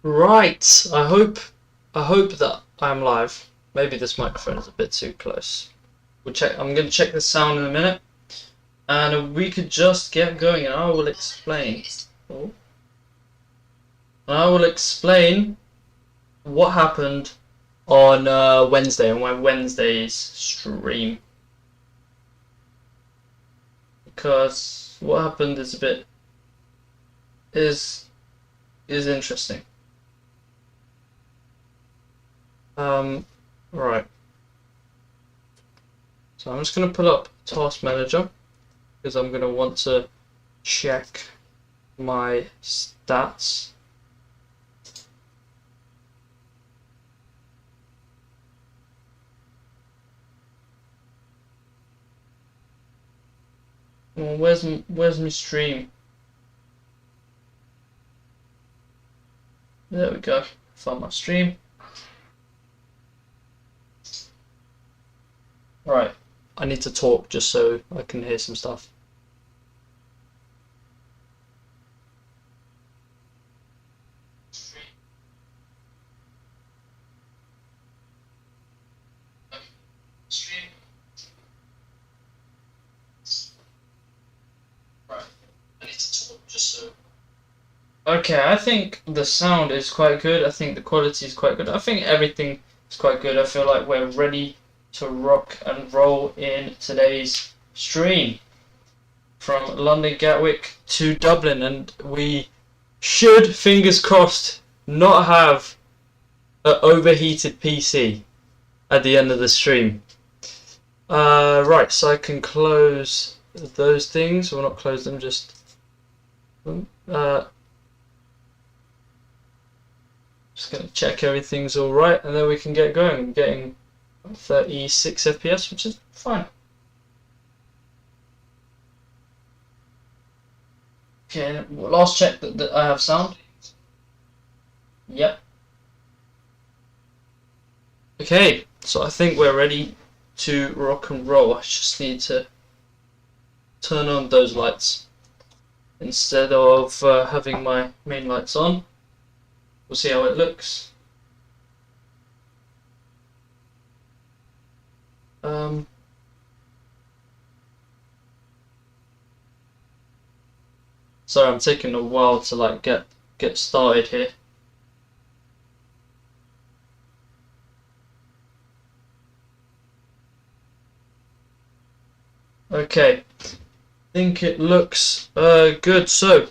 Right, I hope that I'm live. Maybe this microphone is a bit too close. We'll check. I'm gonna check the sound in a minute, and we could just get going, and I will explain. Oh. And I will explain what happened on Wednesday, on my Wednesday's stream, because what happened is a bit is interesting. Right. So I'm just going to pull up Task Manager because I'm going to want to check my stats. Well, where's my stream? There we go. Found my stream. Right. I need to talk just so I can hear some stuff. Right. I need to talk just so. Okay, I think the sound is quite good. I think the quality is quite good. I think everything is quite good. I feel like we're ready to rock and roll in today's stream from London Gatwick to Dublin, and we should, fingers crossed, not have an overheated PC at the end of the stream. Right, so I can close those things, or not close them, just just gonna check everything's alright, and then we can get going. I'm getting 36 FPS, which is fine. Okay, last check that I have sound. Yep. Okay, so I think we're ready to rock and roll. I just need to turn on those lights instead of having my main lights on. We'll see how it looks. Sorry, I'm taking a while to like get started here. Okay, I think it looks good. So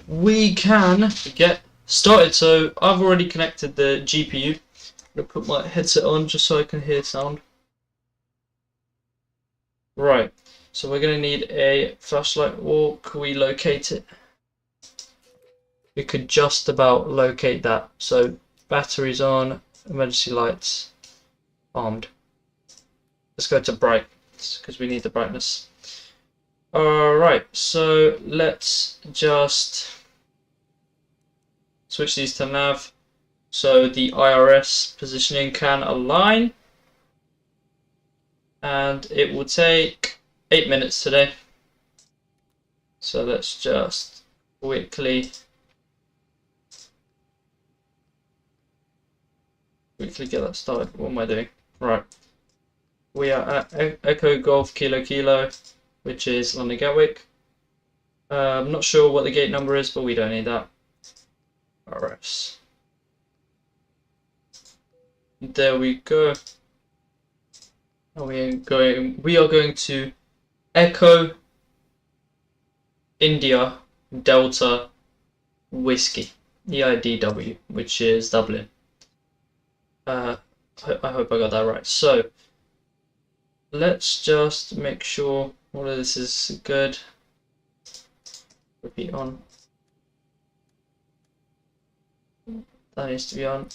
we can get started. So I've already connected the GPU. I'm gonna put my headset on just so I can hear sound. Right, so we're gonna need a flashlight, or can we locate it? We could just about locate that. So batteries on, emergency lights armed. Let's go to bright because we need the brightness. Alright, so let's just switch these to nav so the IRS positioning can align, and it will take 8 minutes today. So let's just quickly get that started. What am I doing? Right. We are at Echo Golf Kilo Kilo, which is London Gatwick. I'm not sure what the gate number is, but we don't need that. RS. There we go. And we are going to Echo India Delta Whiskey, EIDW, which is Dublin. I hope I got that right. So let's just make sure all of this is good. Repeat on. That needs to be on.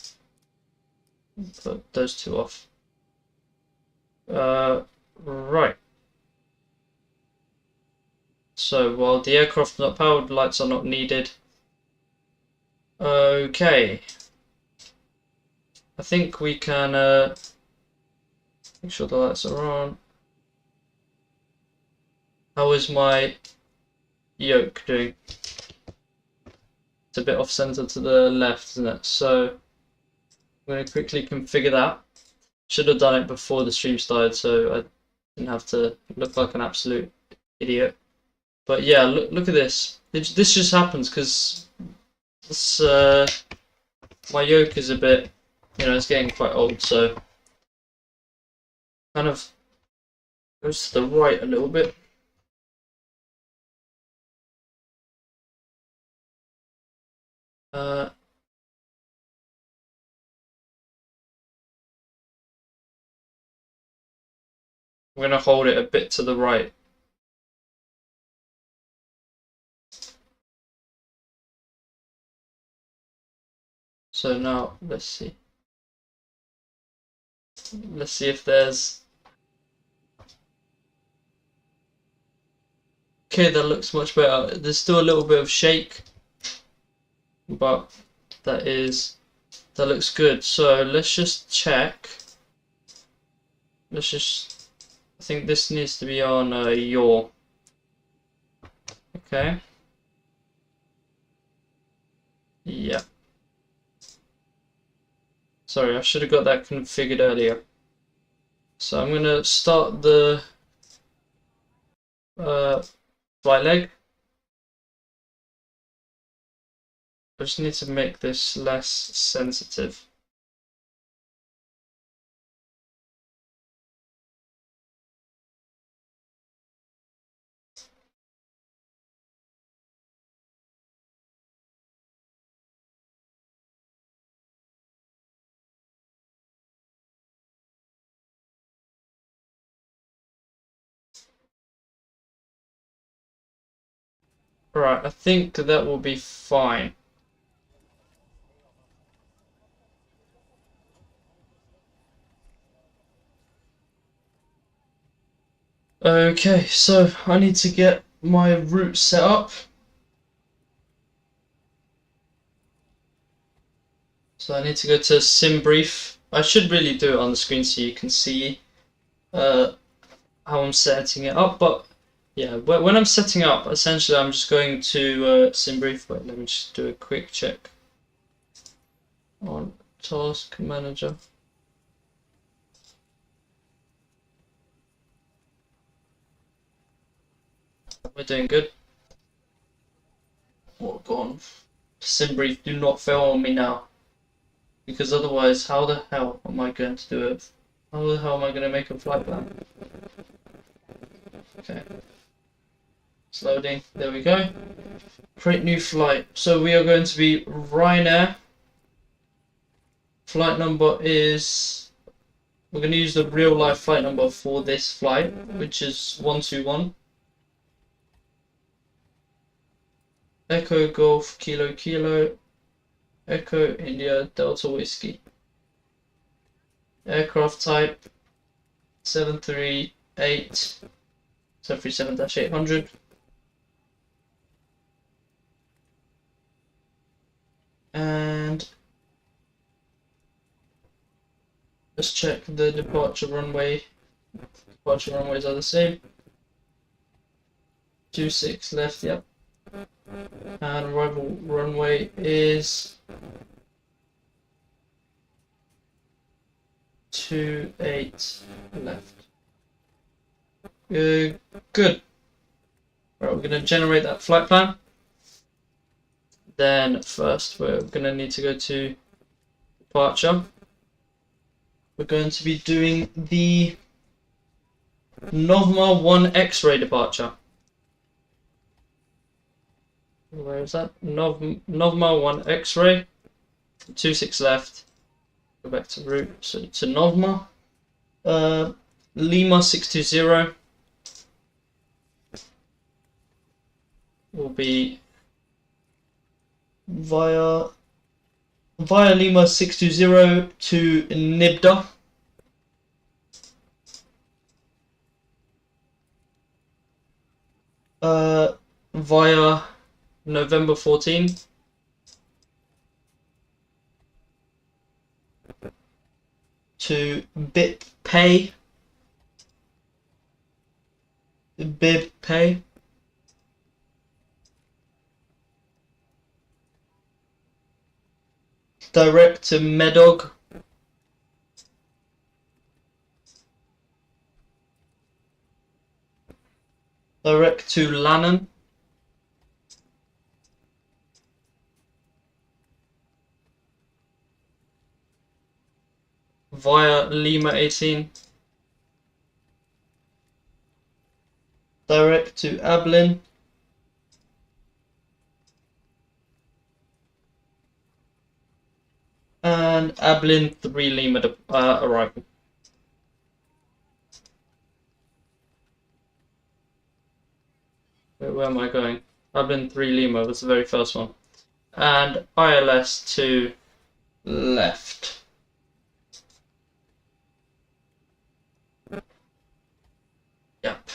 Put those two off. Right. So while the aircraft is not powered, lights are not needed. Okay. I think we can make sure the lights are on. How is my yoke doing? It's a bit off center to the left, isn't it? So I'm going to quickly configure that. Should have done it before the stream started, so I didn't have to look like an absolute idiot. But yeah, look at this. This just happens because this my yoke is a bit, it's getting quite old, so kind of goes to the right a little bit. I'm going to hold it a bit to the right. So now, let's see. Let's see if there's... Okay, that looks much better. There's still a little bit of shake, but that looks good. So let's just check. I think this needs to be on yaw. Okay. Yeah. Sorry, I should have got that configured earlier. So I'm going to start the flight leg. I just need to make this less sensitive. Right, I think that will be fine. Okay, so I need to get my route set up. So I need to go to sim brief. I should really do it on the screen so you can see how I'm setting it up, but yeah, when I'm setting up, essentially I'm just going to sim brief. Wait, let me just do a quick check on task manager. We're doing good. Oh, gone. Sim brief, do not fail on me now. Because otherwise, how the hell am I going to do it? How the hell am I going to make a flight plan? Okay. It's loading. There we go. Create new flight. So we are going to be Ryanair. Flight number is... We're going to use the real life flight number for this flight, which is 121. Echo Golf Kilo Kilo Echo India Delta Whiskey. Aircraft type 738 737-800. And let's check the departure runway. Departure runways are the same. 26 left, yep. And arrival runway is 28 left. Good. Right, we're going to generate that flight plan. Then first we're going to need to go to departure. We're going to be doing the Novma 1 X-ray departure. Where is that? Novma 1 X-ray. 26 left. Go back to route. So to Novma. Lima 620 will be via Lima 620 to Nibda. Via November 14 to Bib Pay Direct to Medog. Direct to Lannan. Via Lima 18. Direct to Ablin. And Ablin 3 Lima arrival. Where am I going? Ablin 3 Lima was the very first one. And ILS to left. Yep.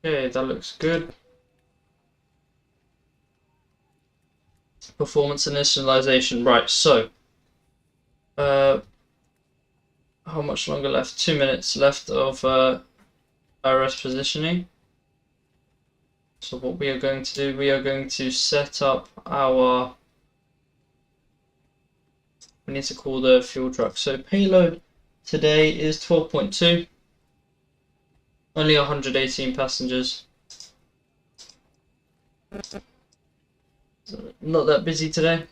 Okay, that looks good. Performance initialization. Right, so how much longer left? 2 minutes left of IRS positioning. So what we are going to do, we are going to set up our, we need to call the fuel truck. So payload today is 12.2, only 118 passengers. So not that busy today.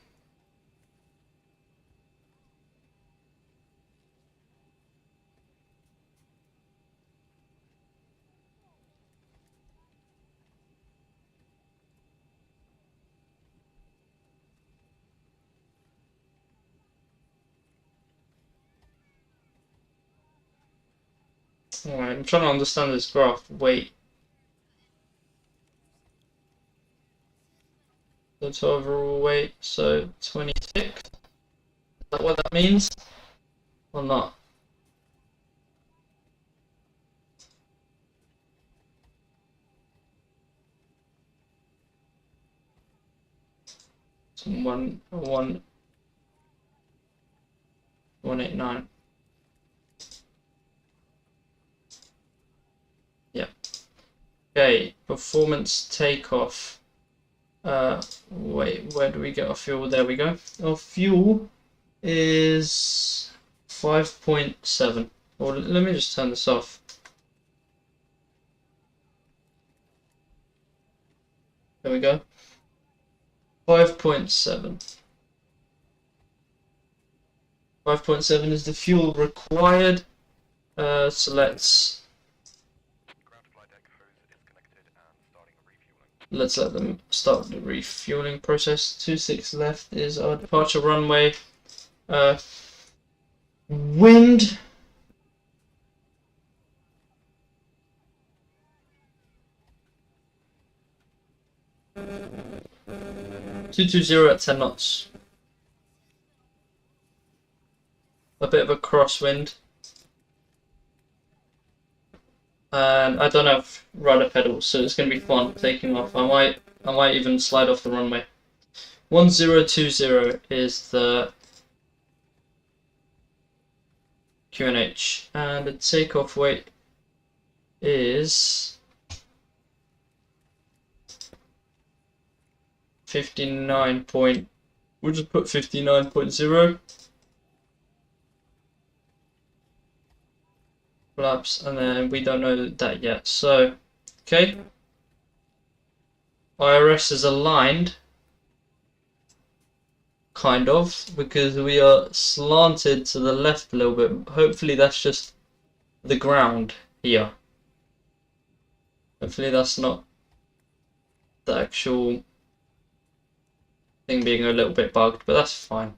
Alright, I'm trying to understand this graph. Wait. The overall weight, so 26. Is that what that means? Or not? So 189. Yeah. Okay, performance takeoff. Wait, where do we get our fuel? There we go. Our fuel is 5.7. Or let me just turn this off. There we go. 5.7. 5.7 is the fuel required. So let's let them start the refueling process. 26 left is our departure runway. Wind. (220) at 10 knots. A bit of a crosswind. And I don't have rudder pedals, so it's going to be fun taking off. I might even slide off the runway. 1020 is the QNH, and the takeoff weight is 59. We'll just put 59.0. Flaps, and then we don't know that yet. So, okay. IRS is aligned, kind of, because we are slanted to the left a little bit. Hopefully that's just the ground here. Hopefully that's not the actual thing being a little bit bugged, but that's fine,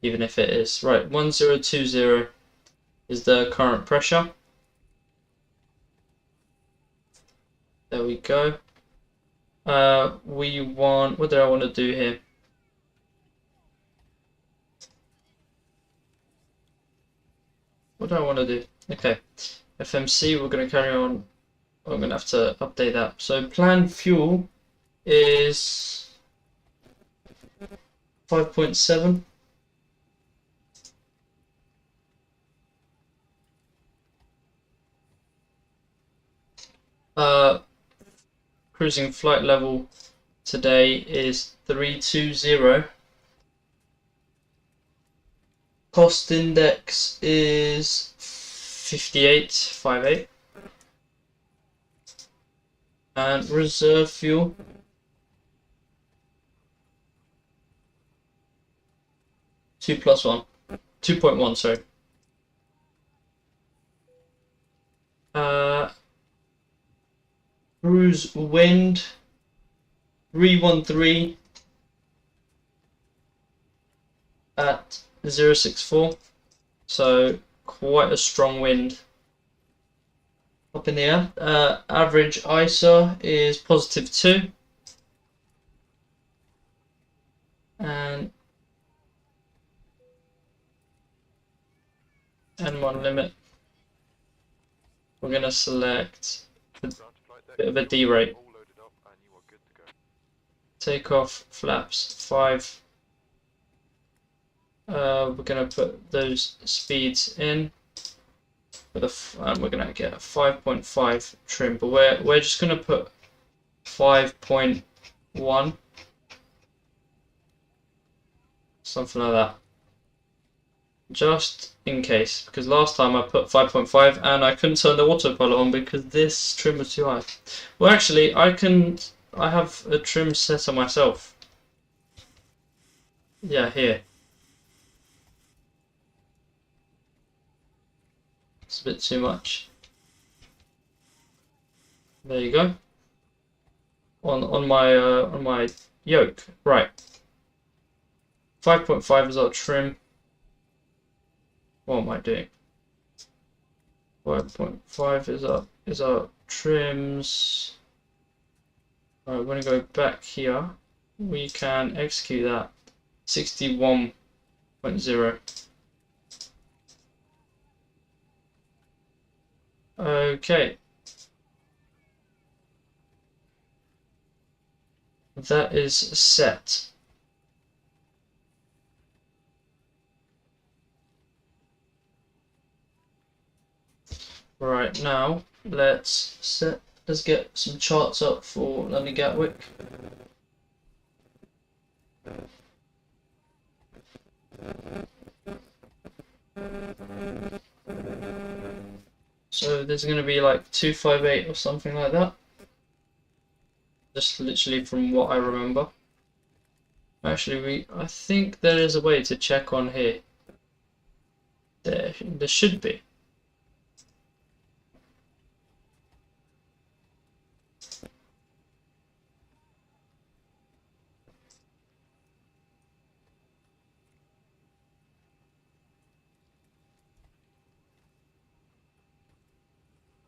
even if it is. Right, 1020 is the current pressure. There we go. We want, what do I want to do here? What do I want to do? Okay, FMC, we're going to carry on. I'm going to have to update that. So planned fuel is 5.7. Cruising flight level today is 320. Cost index is 58.58. And reserve fuel 2.1, sorry. Cruise wind 313 at 064, so quite a strong wind up in the air. Average ISA is +2, and N1 limit, we're going to select a bit of a D rate. Takeoff flaps 5. We're going to put those speeds in, and we're going to get a 5.5 trim, but we're just going to put 5.1, something like that, just in case, because last time I put 5.5 and I couldn't turn the autopilot on because this trim was too high. Well, actually, I have a trim set on myself. Yeah, here. It's a bit too much. There you go. On my yoke, right. 5.5 is our trim. What am I doing? 5.5 is our trims. Alright, we're gonna go back here. We can execute that. 61.0. Okay. That is set. Right, now let's get some charts up for London Gatwick. So there's going to be like 258 or something like that. Just literally from what I remember. Actually, I think there is a way to check on here. There should be.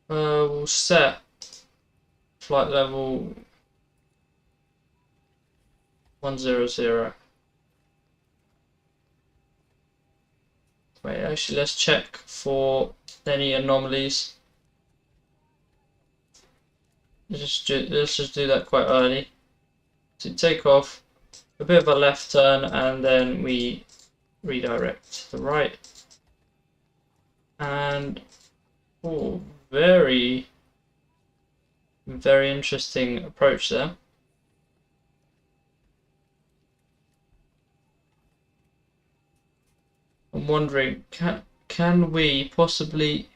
We'll set flight level 100. Wait, actually, let's check for any anomalies. Let's just do that quite early. So take off, a bit of a left turn, and then we redirect to the right. And oh, very interesting approach there. I'm wondering, can we possibly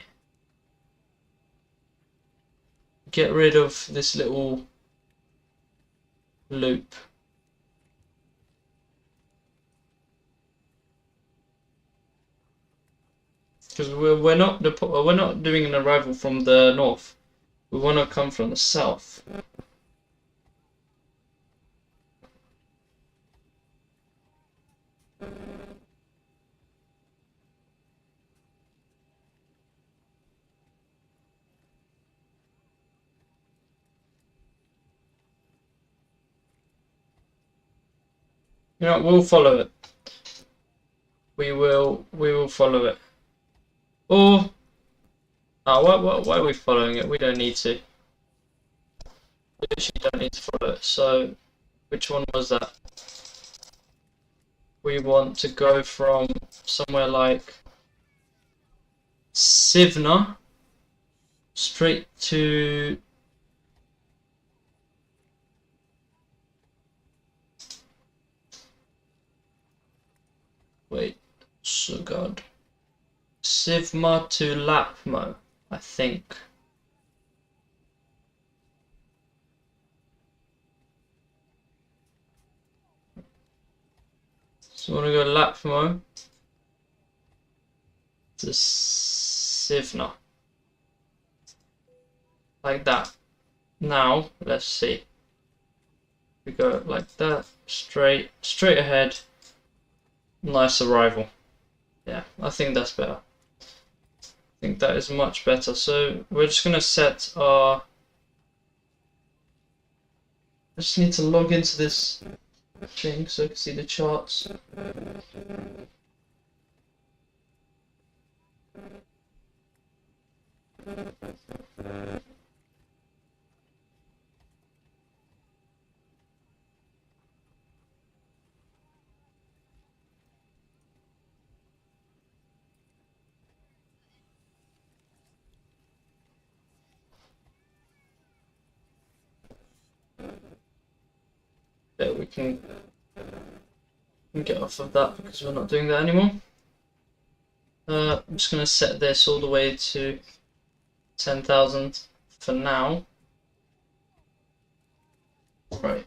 get rid of this little loop? Because we're not doing an arrival from the north. We want to come from the south. You know, we'll follow it. We will follow it. Or why are we following it? We don't need to. We literally don't need to follow it. So, which one was that? We want to go from somewhere like Sivna straight to Wait, so god. Sivma to Lapmo, I think. So I want to go Lapmo to Sivna. Like that. Now, let's see. We go like that, straight ahead. Nice arrival. Yeah, I think that's better. I think that is much better. So we're just gonna set our. I just need to log into this thing so I can see the charts. Yeah, we can get off of that because we're not doing that anymore. I'm just going to set this all the way to 10,000 for now. Right.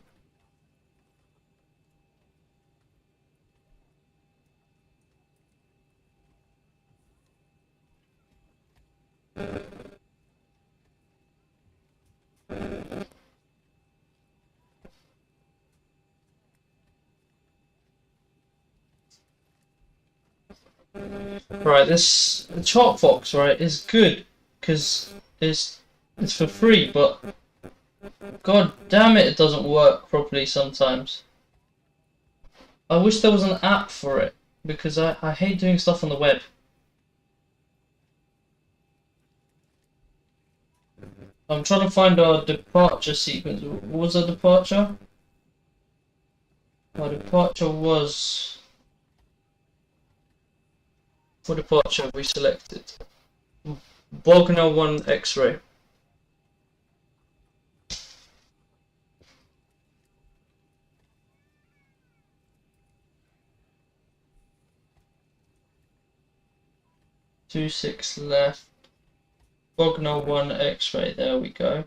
Right, this chart box, right, is good because it's for free, but god damn it, it doesn't work properly sometimes. I wish there was an app for it because I hate doing stuff on the web. I'm trying to find our departure sequence. What was our departure? Our departure was. What departure have we selected? Bogner 1 X-ray. Two six left. Bogner 1 X-ray. There we go.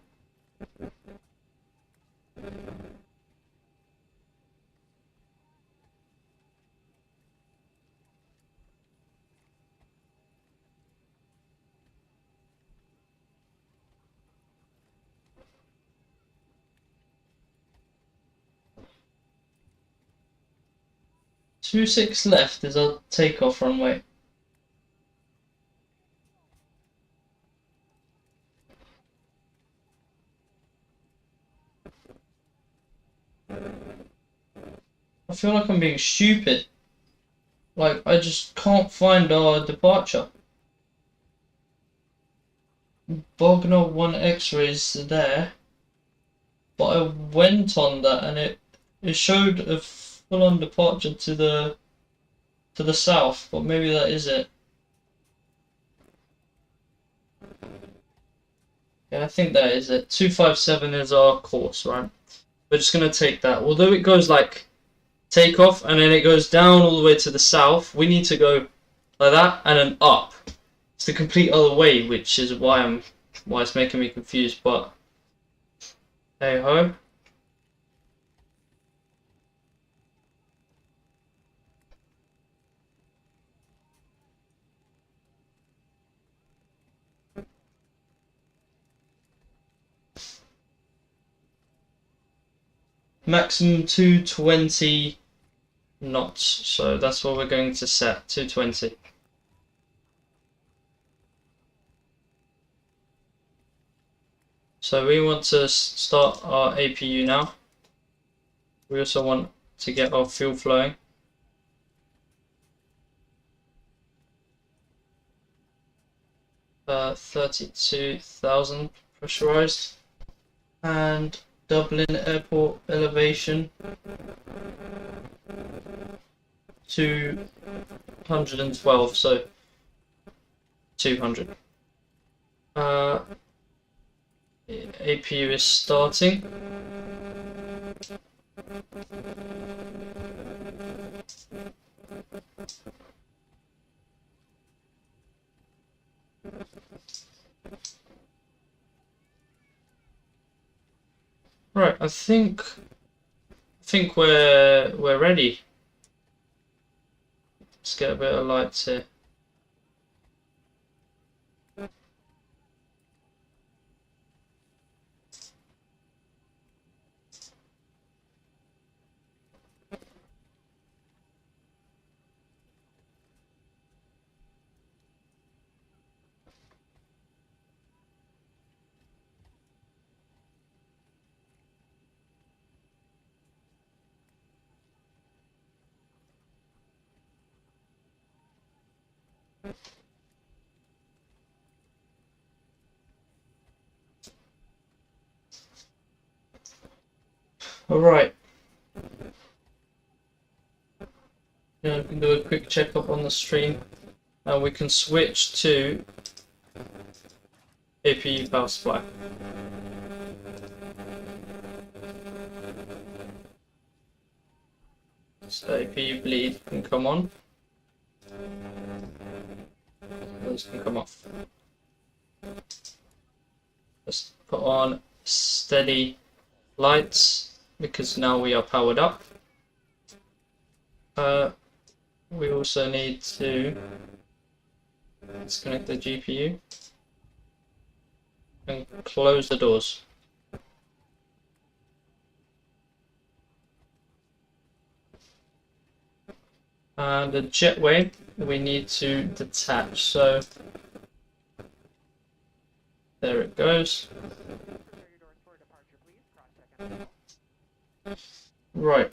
Two six left is our takeoff runway. I feel like I'm being stupid. Like, I just can't find our departure. Bogner 1 X-ray is there. But I went on that and it showed a full-on departure to the south, but maybe that is it. Yeah, I think that is it. 257 is our course, right? We're just gonna take that. Although it goes like takeoff and then it goes down all the way to the south, we need to go like that and then up. It's the complete other way, which is why it's making me confused, but hey ho. Maximum 220 knots, so that's what we're going to set, 220. So we want to start our APU now. We also want to get our fuel flowing. Uh, 32,000 pressurized, and Dublin airport elevation 212, so 200. APU is starting. Right, I think we're ready. Let's get a bit of lights here. All right. Now we can do a quick checkup on the stream, and we can switch to APU power supply. So APU bleed can come on. Those can come off. Let's put on steady lights because now we are powered up. We also need to disconnect the GPU and close the doors. And the jetway we need to detach. So there it goes. Right.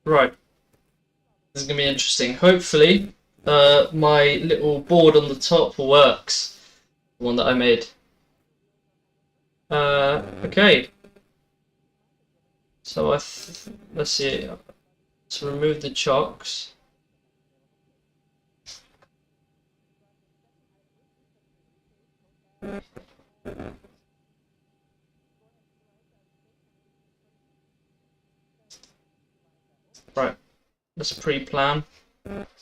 Right. This is gonna be interesting. Hopefully, my little board on the top works. The one that I made. Okay. So let's see. To remove the chocks. Right. That's a pre-plan.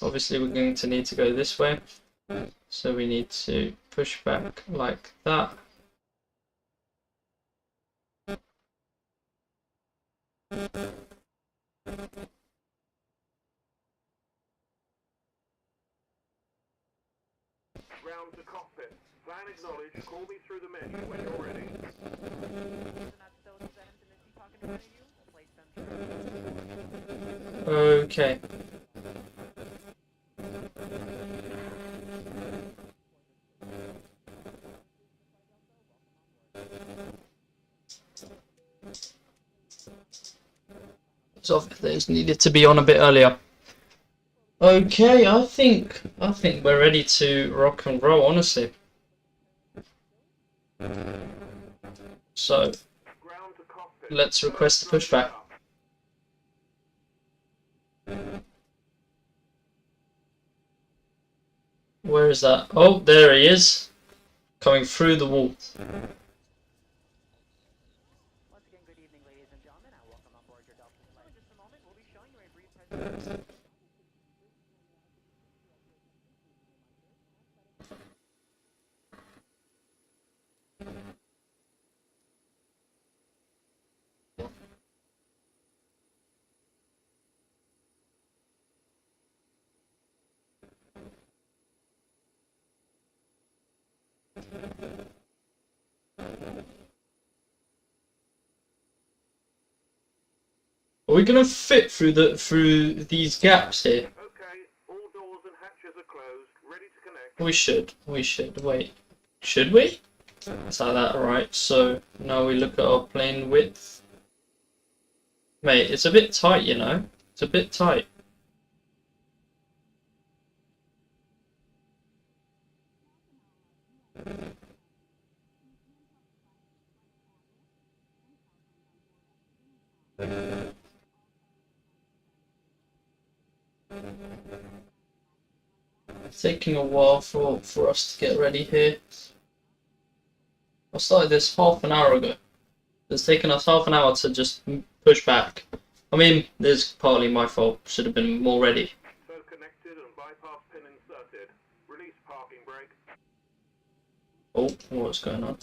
Obviously, we're going to need to go this way. So we need to push back like that. Ground to cockpit. Plan acknowledged. Call me through the menu when you're ready. Okay. So those needed to be on a bit earlier. Okay, I think we're ready to rock and roll, honestly. So let's request the pushback. Where is that? Oh, there he is. Coming through the wall. Once again, good evening, ladies and gentlemen, and welcome on board your Delta flight. In just a moment, we'll be showing you a brief presentation. Are we gonna fit through these gaps here? Okay, all doors and hatches are closed. Ready to connect. We should. Wait. Should we? Is that right? So now we look at our plane width. Mate, it's a bit tight, you know? It's a bit tight. It's taking a while for us to get ready here. I started this half an hour ago. It's taken us half an hour to just push back. I mean, this is partly my fault. Should have been more ready. So connected and bypass pin inserted. Release parking brake. Oh, what's going on?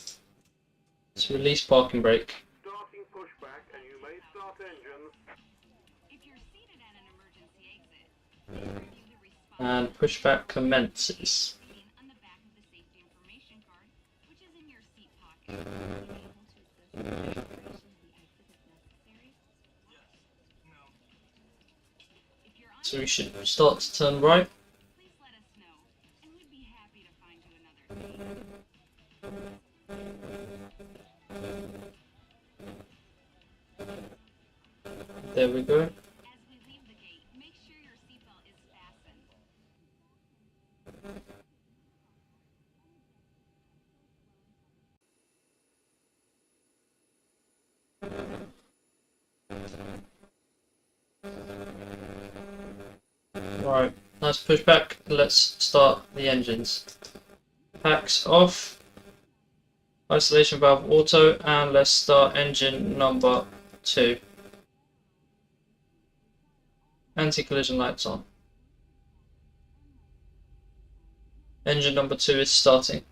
Let's release parking brake. Starting pushback and you may start engines. If you're seated at an emergency exit, please review the response And pushback commences. reading on the back of the safety information card, which is in your seat pocket. Are you able to assist with the operation of the exit if necessary? If you're So we should start to turn right. please let us know, and we'd be happy to find you another seat. There we go. As we leave the gate, make sure your seatbelt is fastened. Right, nice pushback. Let's start the engines. Packs off. Isolation valve auto, and let's start engine number 2. Anti-collision lights on. Engine number 2 is starting.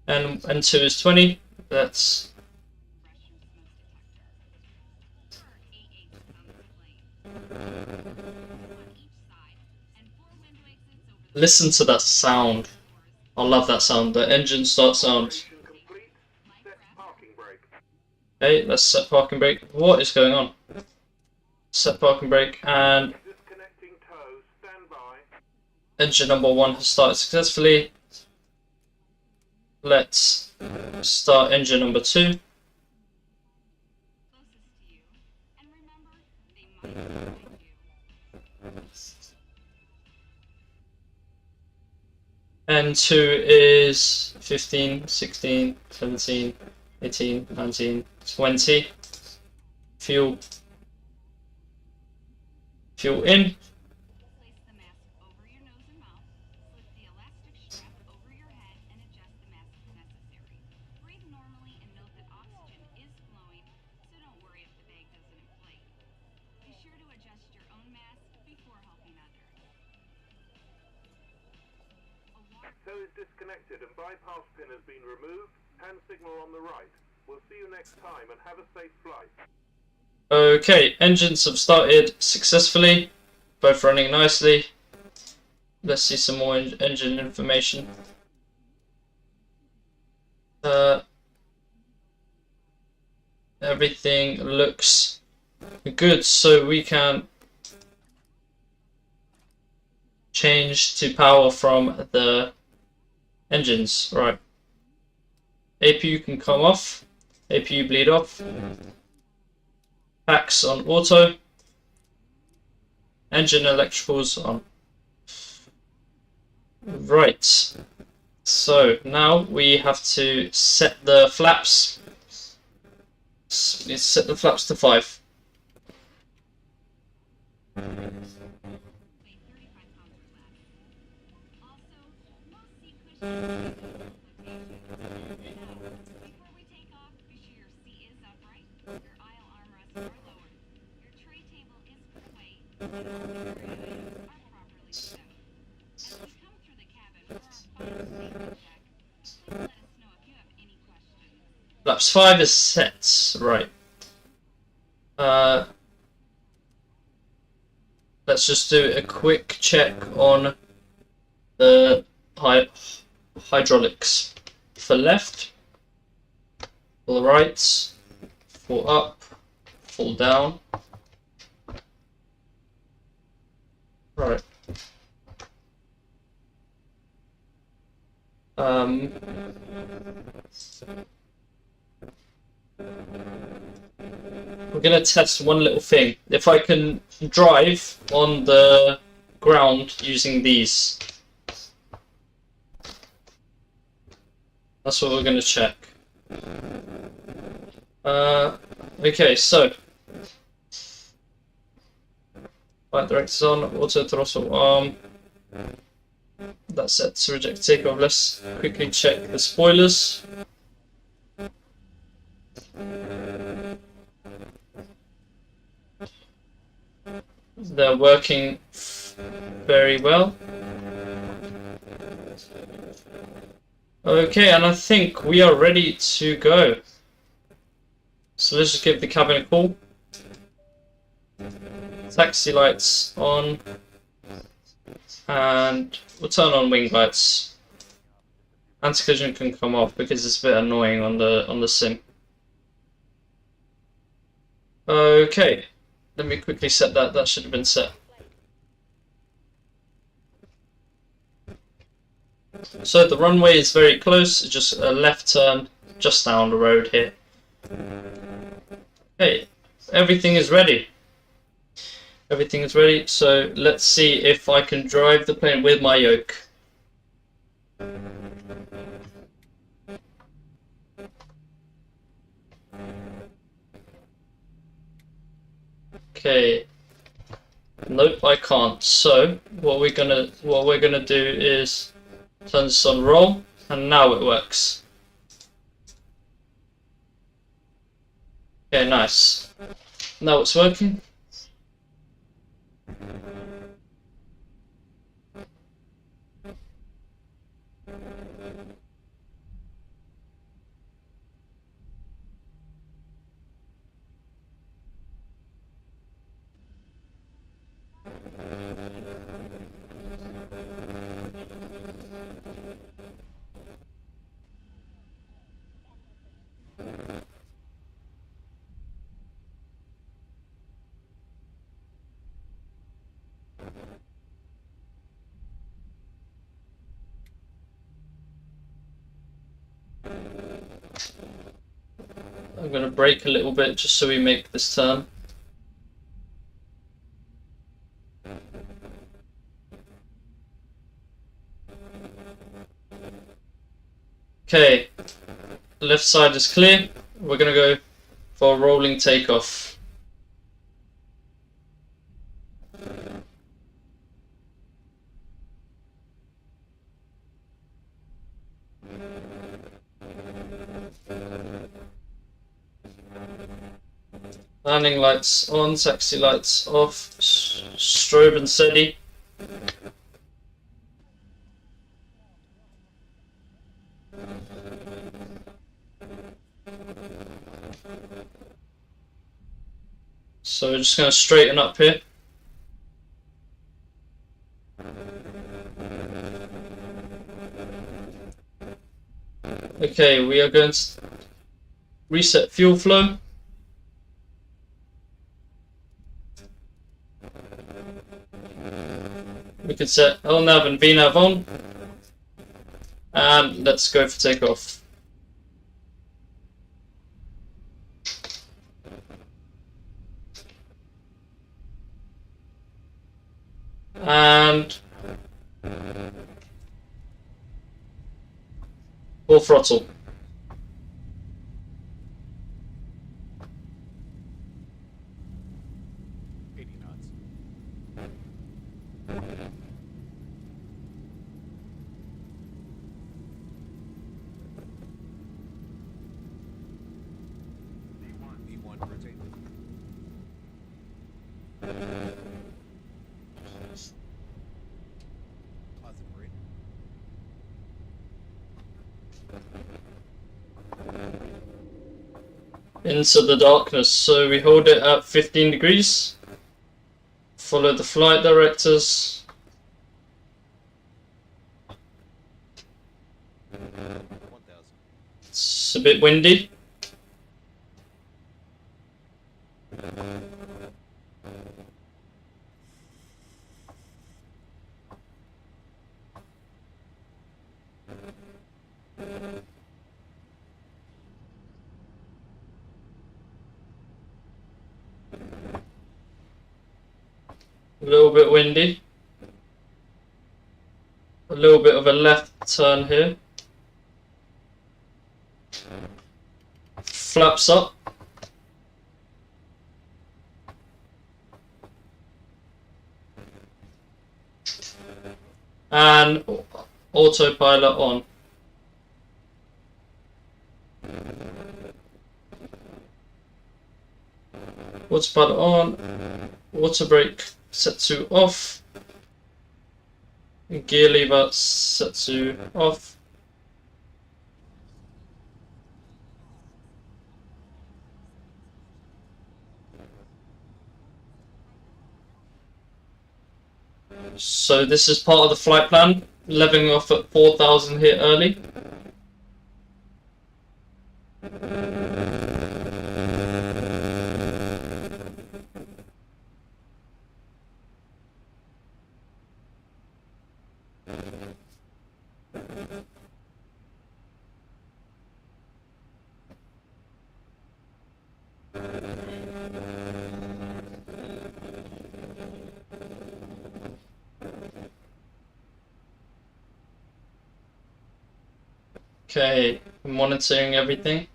And 2 is 20. That's listen to that sound. I love that sound. The engine start sound. Operation complete. Set parking brake. Okay, let's set parking brake. What is going on? Set parking brake, and Disconnecting tow. Stand by. engine number 1 has started successfully. Let's start engine number 2. Closest to you, and remember, they might find you. And 2 is 15, 16, 17, 18, 19, 20. Fuel. Fuel in. Place the mask over your nose and mouth, slip the elastic strap over your head, and adjust the mask if necessary. Breathe normally and note that oxygen is flowing, so don't worry if the bag doesn't inflate. Be sure to adjust your own mask before helping others. Tow is disconnected and bypass pin has been removed. Hand signal on the right. We'll see you next time and have a safe flight. Okay, engines have started successfully. Both running nicely. Let's see some more engine information. Everything looks good, so we can change to power from the engines. Right. APU can come off. APU bleed off. Packs on auto. Engine electricals on. Right. So now we have to set the flaps. Let's set the flaps to 5. Weigh 35 pounds or less. Also, most seat cushions Now, before we take off, be sure your seat is upright, your aisle armrests are lowered, your tray table is put away, and all security items are properly stowed. As we come through the cabin for our final safety check, please let us know if you have any questions. Flaps 5 is set. Right. Let's just do a quick check on the hydraulics. For left, for the right, for up, for down. Right. We're gonna test one little thing. If I can drive on the ground using these. That's what we're gonna check. Okay, so Flight director's on, auto throttle arm. That's set to reject takeoff. Let's quickly check the spoilers. They're working very well. Okay, and I think we are ready to go. So let's just give the cabin a call. Taxi lights on. And we'll turn on wing lights. Anti-collision can come off because it's a bit annoying on the sim. Okay, let me quickly set that. That should have been set. So the runway is very close. It's just a left turn just down the road here. Okay, everything is ready. Everything is ready. So let's see if I can drive the plane with my yoke. Okay. Nope, I can't. So what we're gonna do is turn this on roll, and now it works. Okay, nice. Now it's working. I'm going to brake a little bit just so we make this turn. Okay, left side is clear. We're going to go for a rolling takeoff. Landing lights on, taxi lights off, strobe and steady. So we're just going to straighten up here. Okay, we are going to reset fuel flow. We can set LNAV and VNAV on. And let's go for takeoff. And full throttle. Into the darkness, so we hold it at 15 degrees. Follow the flight directors. It's a bit windy. A little bit windy. A little bit of a left turn here. Flaps up. And autopilot on. Autopilot on. Auto brake set to off. Gear lever set to off. So this is part of the flight plan, leveling off at 4,000 here early. Okay, monitoring everything.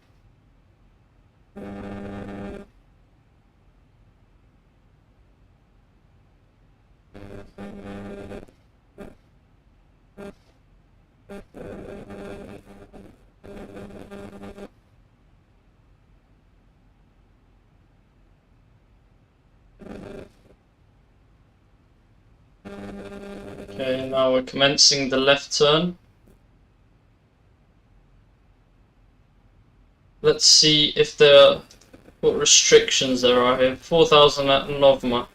Okay, now we're commencing the left turn. Let's see if what restrictions there are here. 4,000 at Novma.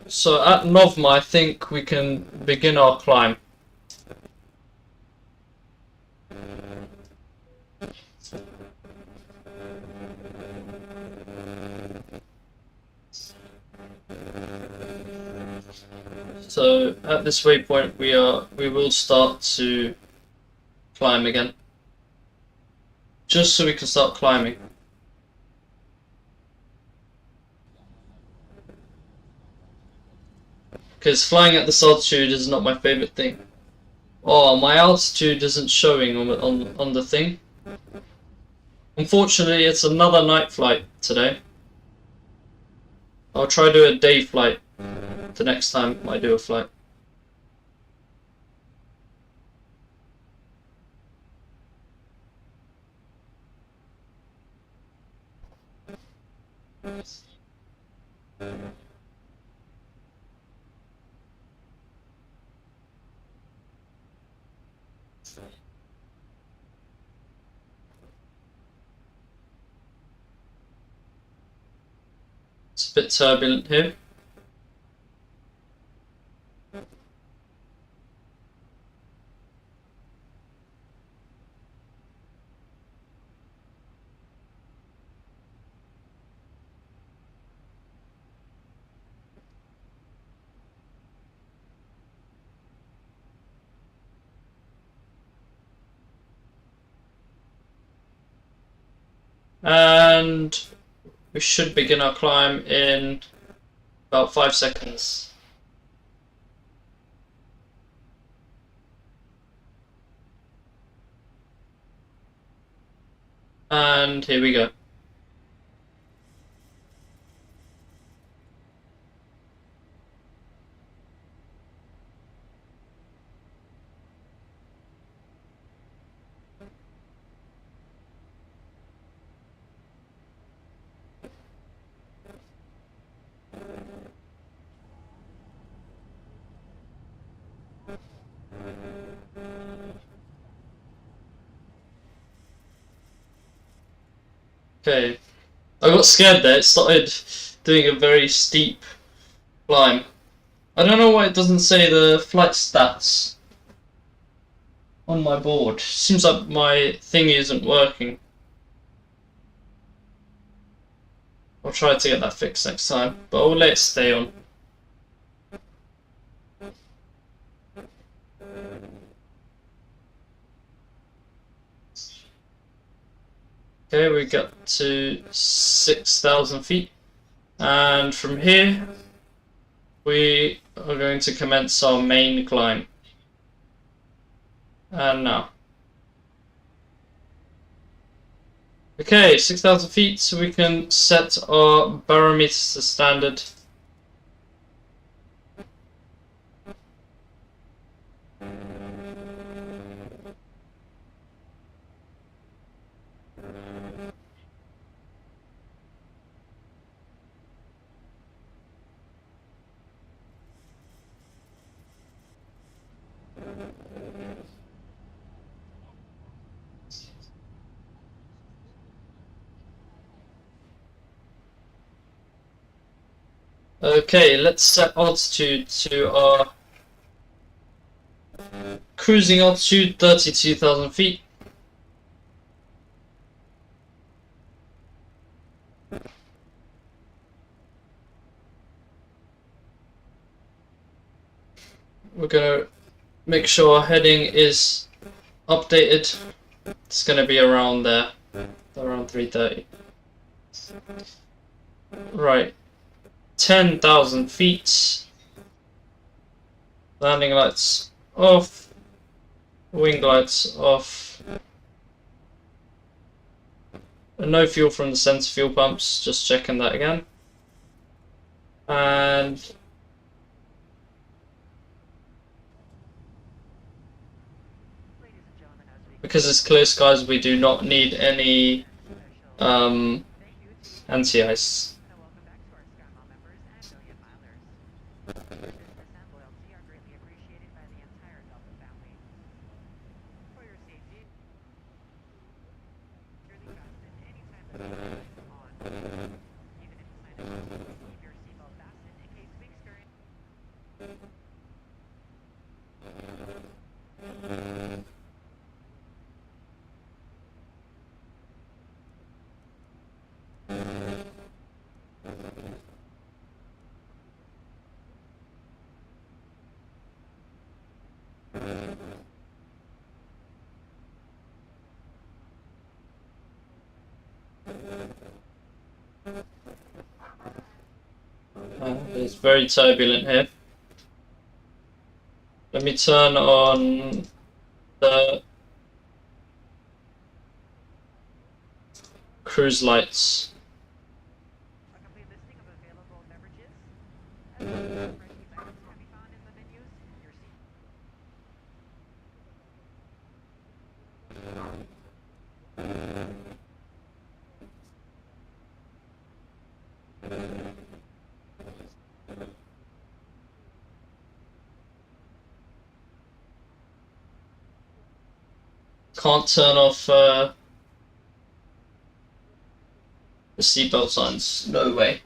So at Novma, I think we can begin our climb. So at this waypoint, we will start to climb again, just so we can start climbing. Because flying at this altitude is not my favorite thing. Oh, my altitude isn't showing on the thing. Unfortunately, it's another night flight today. I'll try to do a day flight the next time I do a flight. It's a bit turbulent here. And we should begin our climb in about 5 seconds. And here we go. Okay, I got scared there. It started doing a very steep climb. I don't know why it doesn't say the flight stats on my board. Seems like my thing isn't working. I'll try to get that fixed next time, but I'll let it stay on. Okay, we got to 6,000 feet, and from here we are going to commence our main climb. And now Okay, 6,000 feet, so we can set our barometers to standard. Okay, let's set altitude to our cruising altitude, 32,000 feet. We're gonna make sure our heading is updated. It's gonna be around there, around 330. Right, 10,000 feet. Landing lights off. Wing lights off. No fuel from the center fuel pumps, just checking that again. And Ladies and gentlemen, as we because it's clear skies, we do not need any thank you to anti-ice. and welcome back to our SkyMall members and Million Milers. Your business and loyalty are greatly appreciated by the entire Delta family. For your safety, clearly fasten any type of seatbelt on. Even if you sign up to keep your seatbelt fastened in case we experience It's very turbulent here. Let me turn on the cruise lights. a complete listing of available beverages, as well as fresh items can be found in the menus. Your seat. Can't turn off the seatbelt signs. No way.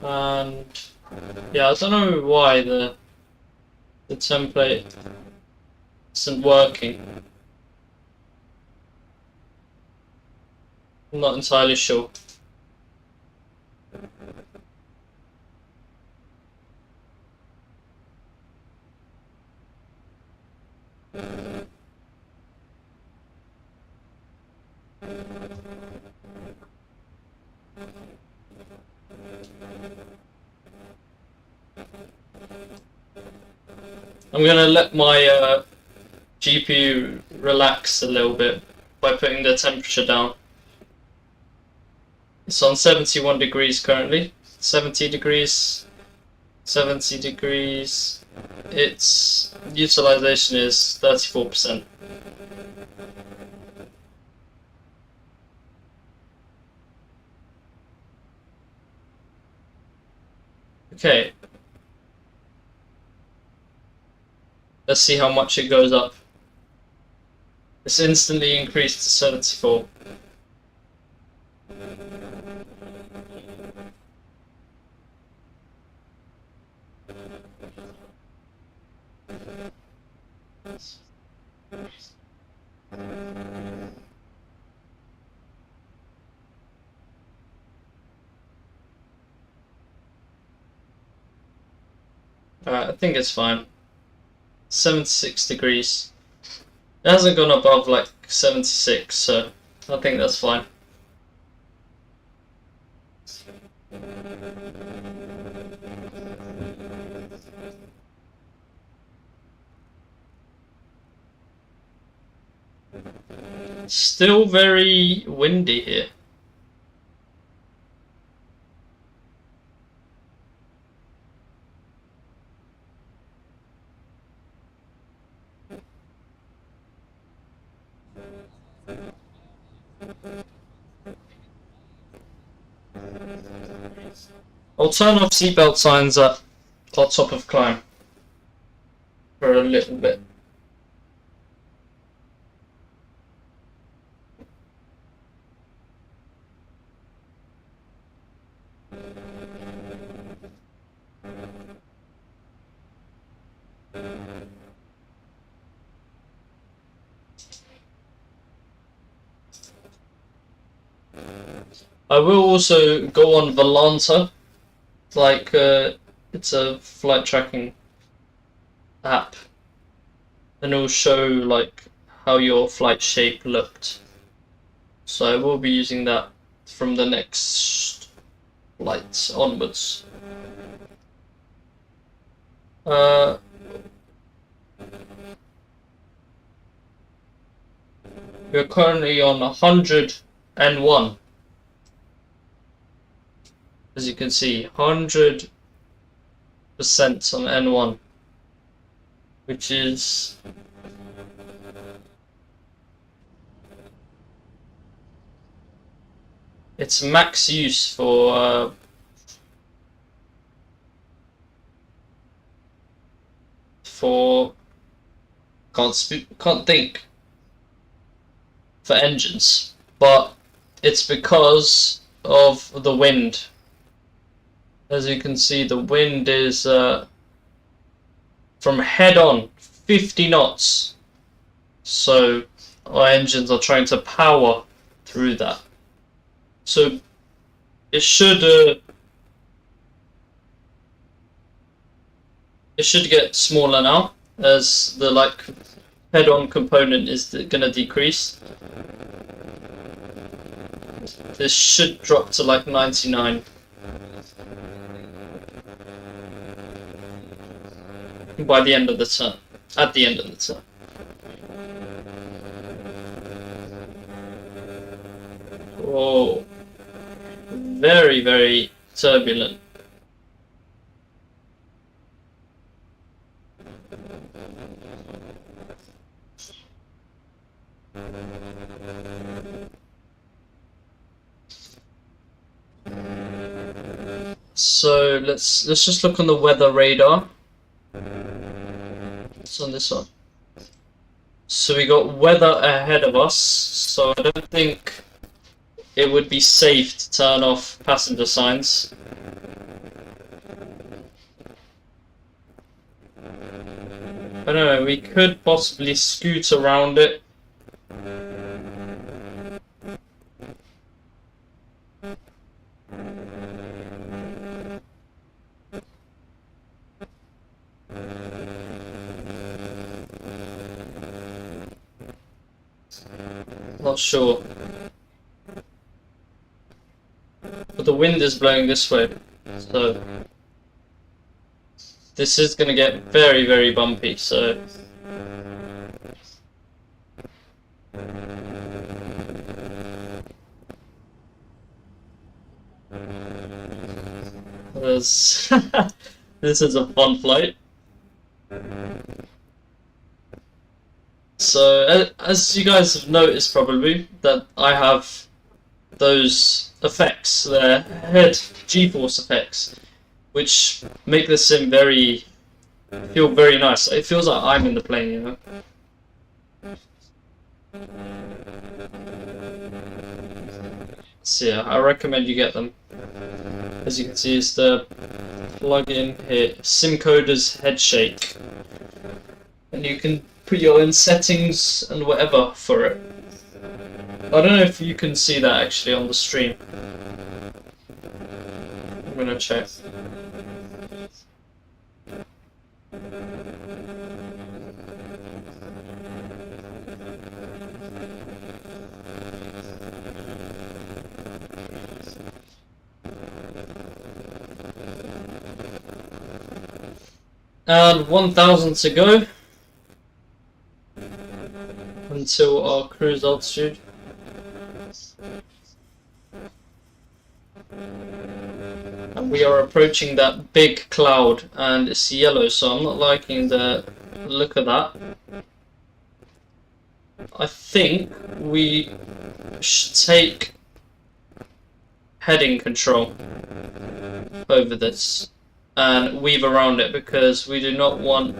And yeah, I don't know why the template isn't working. I'm not entirely sure. I'm gonna let my GPU relax a little bit by putting the temperature down. It's on 71 degrees currently. 70 degrees. 70 degrees. Its utilization is 34%. Okay. Let's see how much it goes up. It's instantly increased to 74. Alright, I think it's fine. 76 degrees. It hasn't gone above like 76, so I think that's fine. Still very windy here. I'll turn off seatbelt signs at our top of climb for a little bit. I will also go on Volanta, like it's a flight tracking app, and it will show like how your flight shape looked. So I will be using that from the next flights onwards. We're currently on 101. As you can see, 100% on N1, which is its max use for can't think for engines, but it's because of the wind. As you can see, the wind is from head on 50 knots, so our engines are trying to power through that. So it should get smaller now, as the head-on component is going to decrease. This should drop to like 99. By the end of the turn, at the end of the turn. Whoa, very, very turbulent. So let's just look on the weather radar. It's on this one. So we got weather ahead of us, so I don't think it would be safe to turn off passenger signs. I don't know, we could possibly scoot around it. Not sure. But the wind is blowing this way, so this is going to get very, very bumpy, so this is a fun flight. So, as you guys have noticed probably, that I have those effects there, head G-force effects, which make the sim feel very nice. It feels like I'm in the plane, you know. So yeah, I recommend you get them. As you can see, it's the plug-in here, SimCoder's head shake. and you can put your own settings and whatever for it. I don't know if you can see that actually on the stream. I'm gonna check. And 1,000 to go until our cruise altitude. And we are approaching that big cloud, and it's yellow, so I'm not liking the look of that. I think we should take heading control over this and weave around it, because we do not want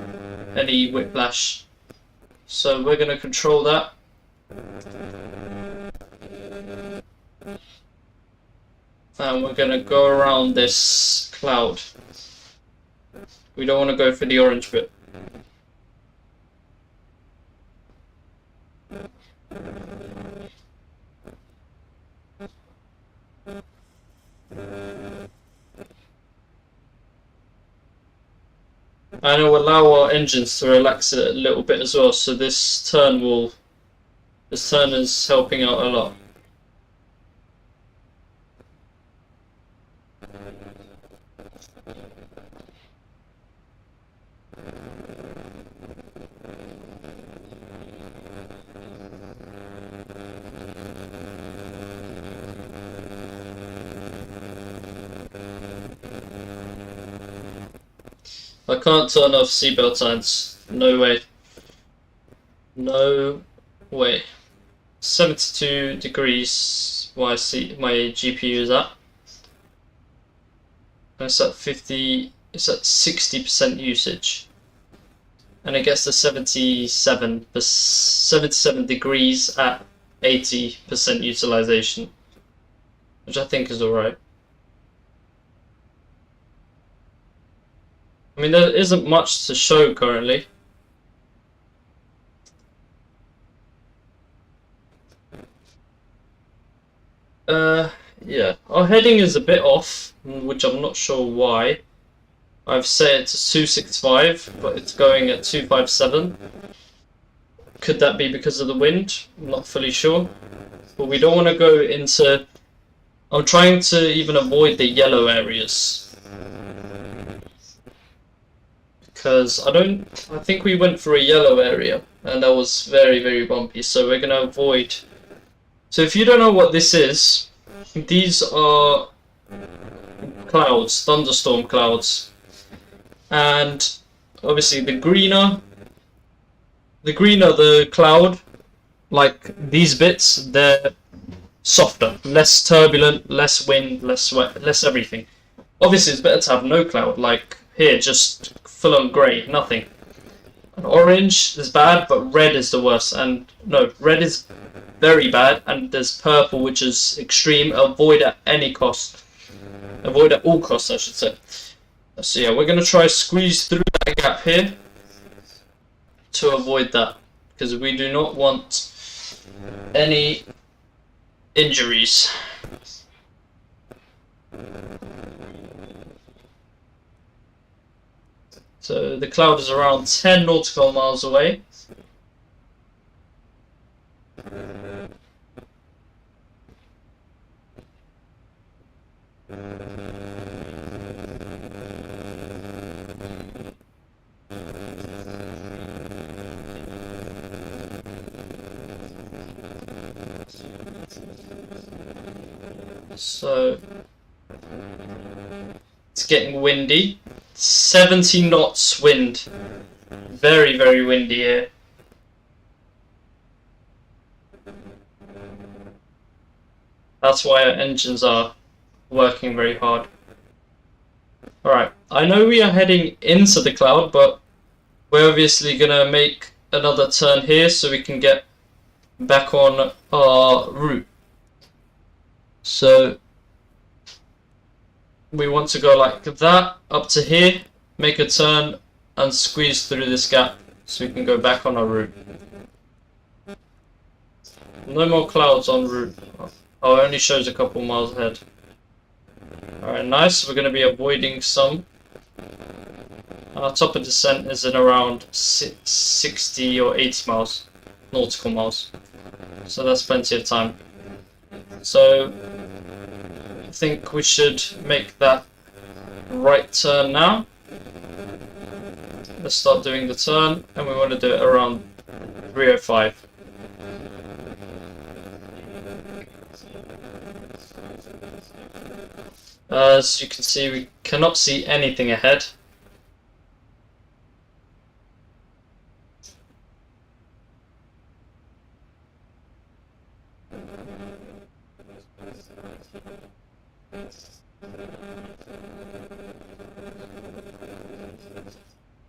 any whiplash. So we're going to control that. And we're going to go around this cloud. We don't want to go for the orange bit. And it will allow our engines to relax it a little bit as well, so this turn is helping out a lot. I can't turn off seatbelt signs. No way. No way. 72 degrees my GPU is at. And it's at 60% usage. And it gets to 77 degrees at 80% utilization, which I think is alright. I mean, there isn't much to show currently. Yeah, our heading is a bit off, which I'm not sure why. I've set it to 265, but it's going at 257. Could that be because of the wind? I'm not fully sure. But we don't want to go into... I'm trying to even avoid the yellow areas. Because I think we went for a yellow area, and that was very, very bumpy, so we're going to avoid... So if you don't know what this is, these are clouds, thunderstorm clouds. And obviously the greener the cloud, like these bits, they're softer, less turbulent, less wind, less sweat, less everything. Obviously it's better to have no cloud, like here, just full on grey, nothing. And orange is bad, but red is the worst. And no, red is very bad, and there's purple, which is extreme. Avoid at any cost. Avoid at all costs, I should say. So yeah, we're going to try squeeze through that gap here to avoid that, because we do not want any injuries. So the cloud is around 10 nautical miles away. So it's getting windy. 70 knots wind. Very, very windy here. That's why our engines are working very hard. Alright, I know we are heading into the cloud, but we're obviously gonna make another turn here so we can get back on our route. So we want to go like that, up to here, make a turn and squeeze through this gap so we can go back on our route. No more clouds en route. Oh, it only shows a couple miles ahead. Alright, nice. We're going to be avoiding some. Our top of descent is in around 60 or 80 miles, nautical miles. So that's plenty of time. So I think we should make that right turn now. Let's start doing the turn, and we want to do it around 3:05. As you can see, we cannot see anything ahead.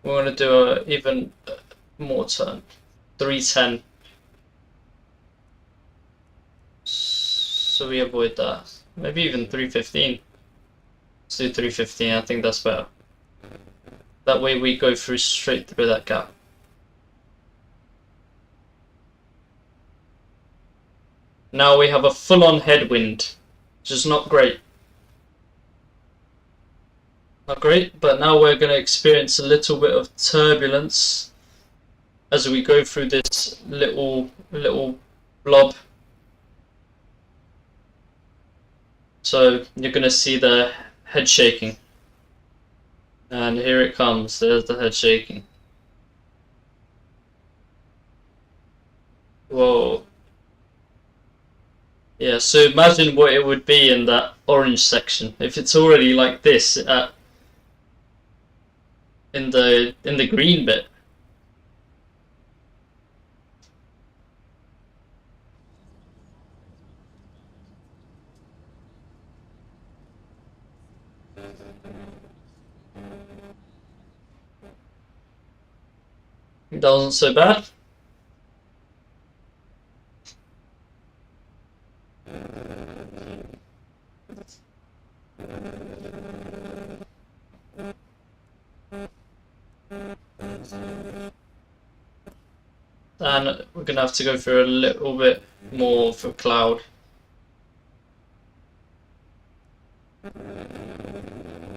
We want to do a even more turn, 3:10. So we avoid that. Maybe even 3:15. Let's do 3:15. I think that's better. That way we go through straight through that gap. Now we have a full-on headwind, which is not great. Not great, but now we're going to experience a little bit of turbulence as we go through this little blob. So you're going to see the head shaking. And here it comes, there's the head shaking. Whoa. Yeah, so imagine what it would be in that orange section. If it's already like this in the green bit. That wasn't so bad. And we're going to have to go through a little bit more of a cloud.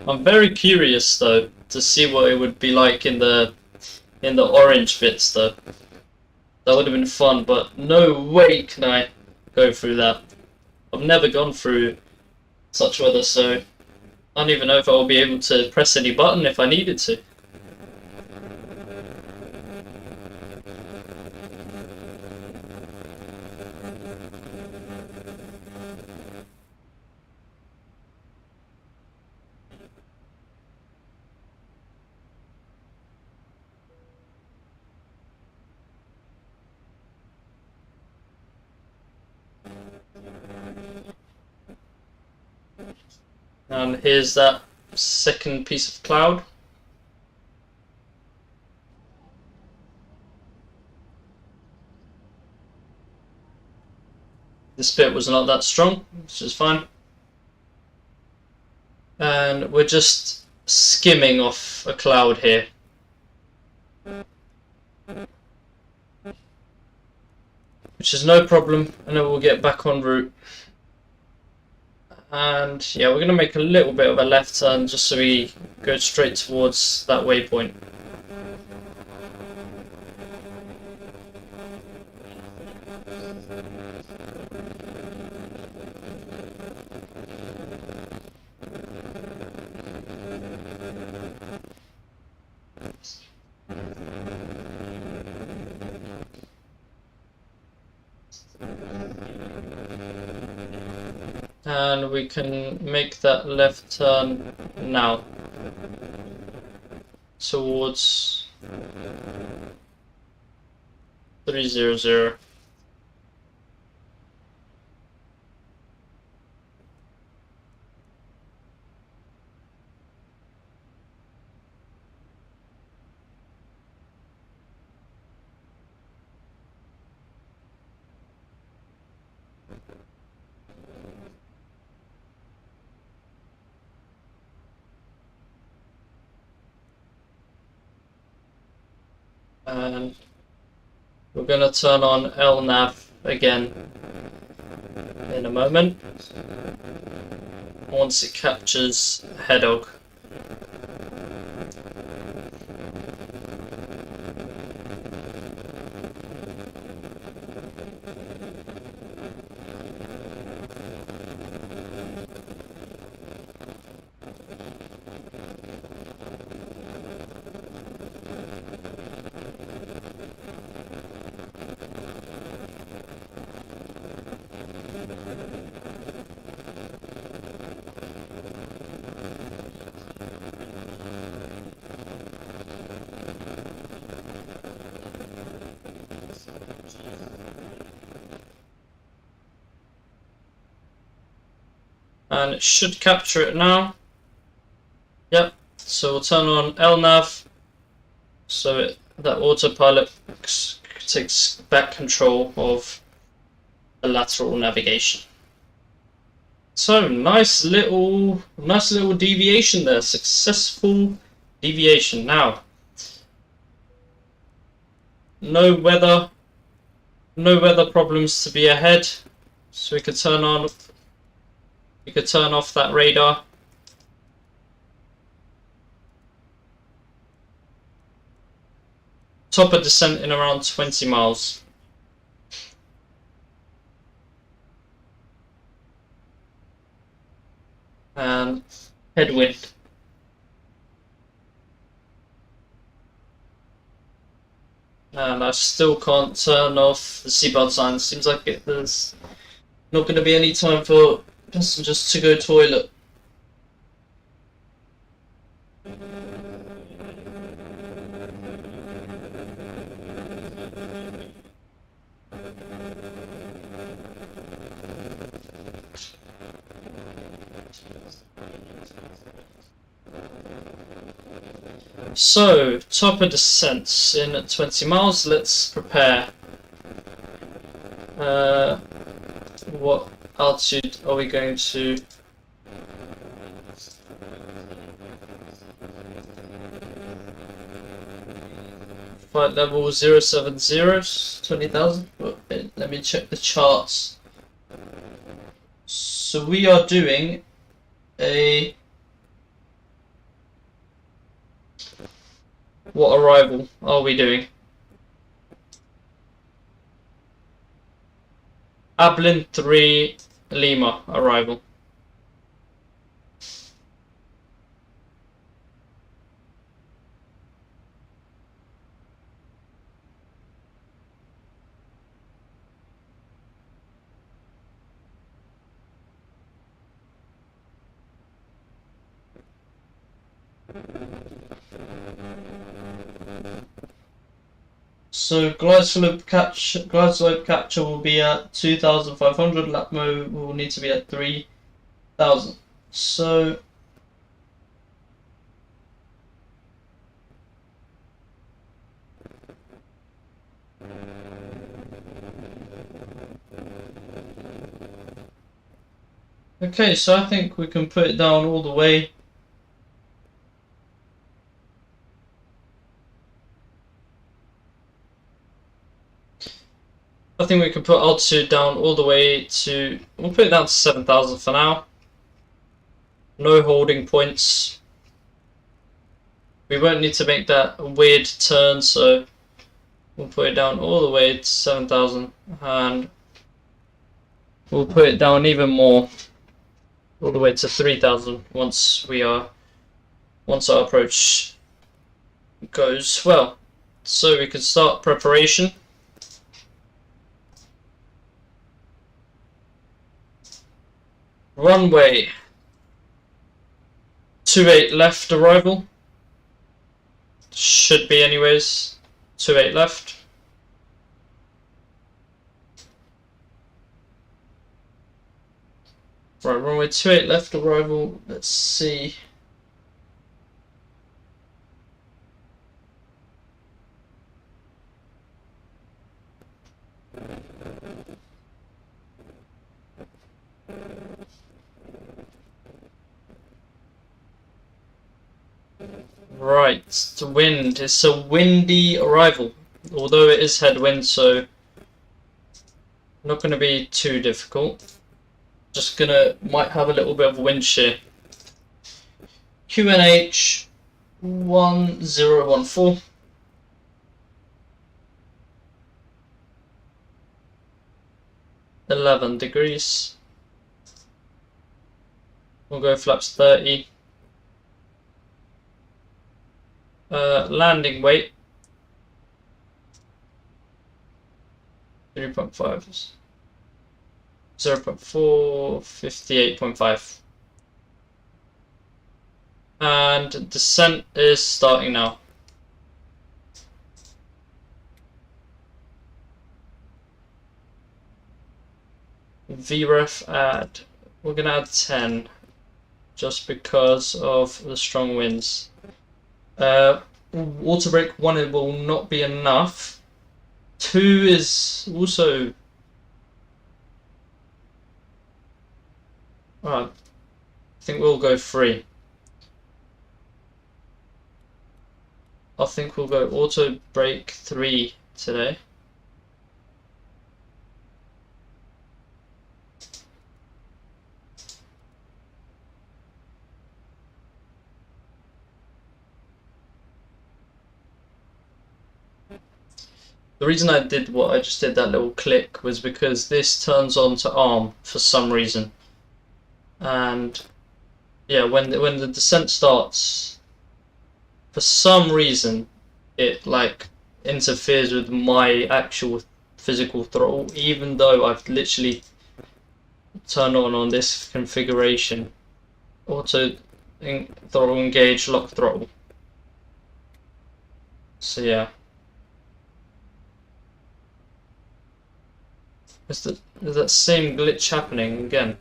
I'm very curious though to see what it would be like in the orange bits though. That would have been fun, but no way can I go through that. I've never gone through such weather, so I don't even know if I'll be able to press any button if I needed to. And here's that second piece of cloud. This bit was not that strong, which is fine. And we're just skimming off a cloud here. Which is no problem, and then we'll get back en route. And yeah, we're going to make a little bit of a left turn just so we go straight towards that waypoint. And we can make that left turn now towards 300. And we're going to turn on LNAV again in a moment once it captures Hedog. And it should capture it now. Yep, so we'll turn on LNAV so that autopilot takes back control of the lateral navigation. So nice little deviation there, successful deviation. Now, no weather problems to be ahead, so we could turn off that radar. Top of descent in around 20 miles. And headwind. And I still can't turn off the seatbelt sign. It seems like there's not going to be any time for passengers to go toilet. So, top of descent in 20 miles, let's prepare. What altitude are we going to? Flight level 070, 20,000. Let me check the charts. So we are doing a... What arrival are we doing? Dublin 3 Lima arrival. So glide slope capture will be at 2,500. Lap mode will need to be at 3,000. So okay, so I think we can put it down all the way. I think we can put altitude down all the way to, we'll put it down to 7,000 for now. No holding points. We won't need to make that weird turn, so we'll put it down all the way to 7,000, and we'll put it down even more, all the way to 3,000 once our approach goes well. So we can start preparation. Runway 28 left arrival. Should be anyways. 28 left. Right, runway 28 left arrival. Let's see. Right, the wind. It's a windy arrival. although it is headwind, so not going to be too difficult. Just might have a little bit of wind shear. QNH 1014. $11. We'll go flaps 30. Landing weight 3.5. 0.4, 58.5. And descent is starting now. VREF add, we're gonna add 10 just because of the strong winds. Water brake 1, it will not be enough. 2 is also alright. I think we'll go 3. I think we'll go auto brake 3 today. The reason I did what I just did, that little click, was because this turns on to arm for some reason. And yeah, when the descent starts, for some reason, it like interferes with my actual physical throttle, even though I've literally turned on this configuration. Auto throttle engage, lock throttle. So yeah. Is that same glitch happening again?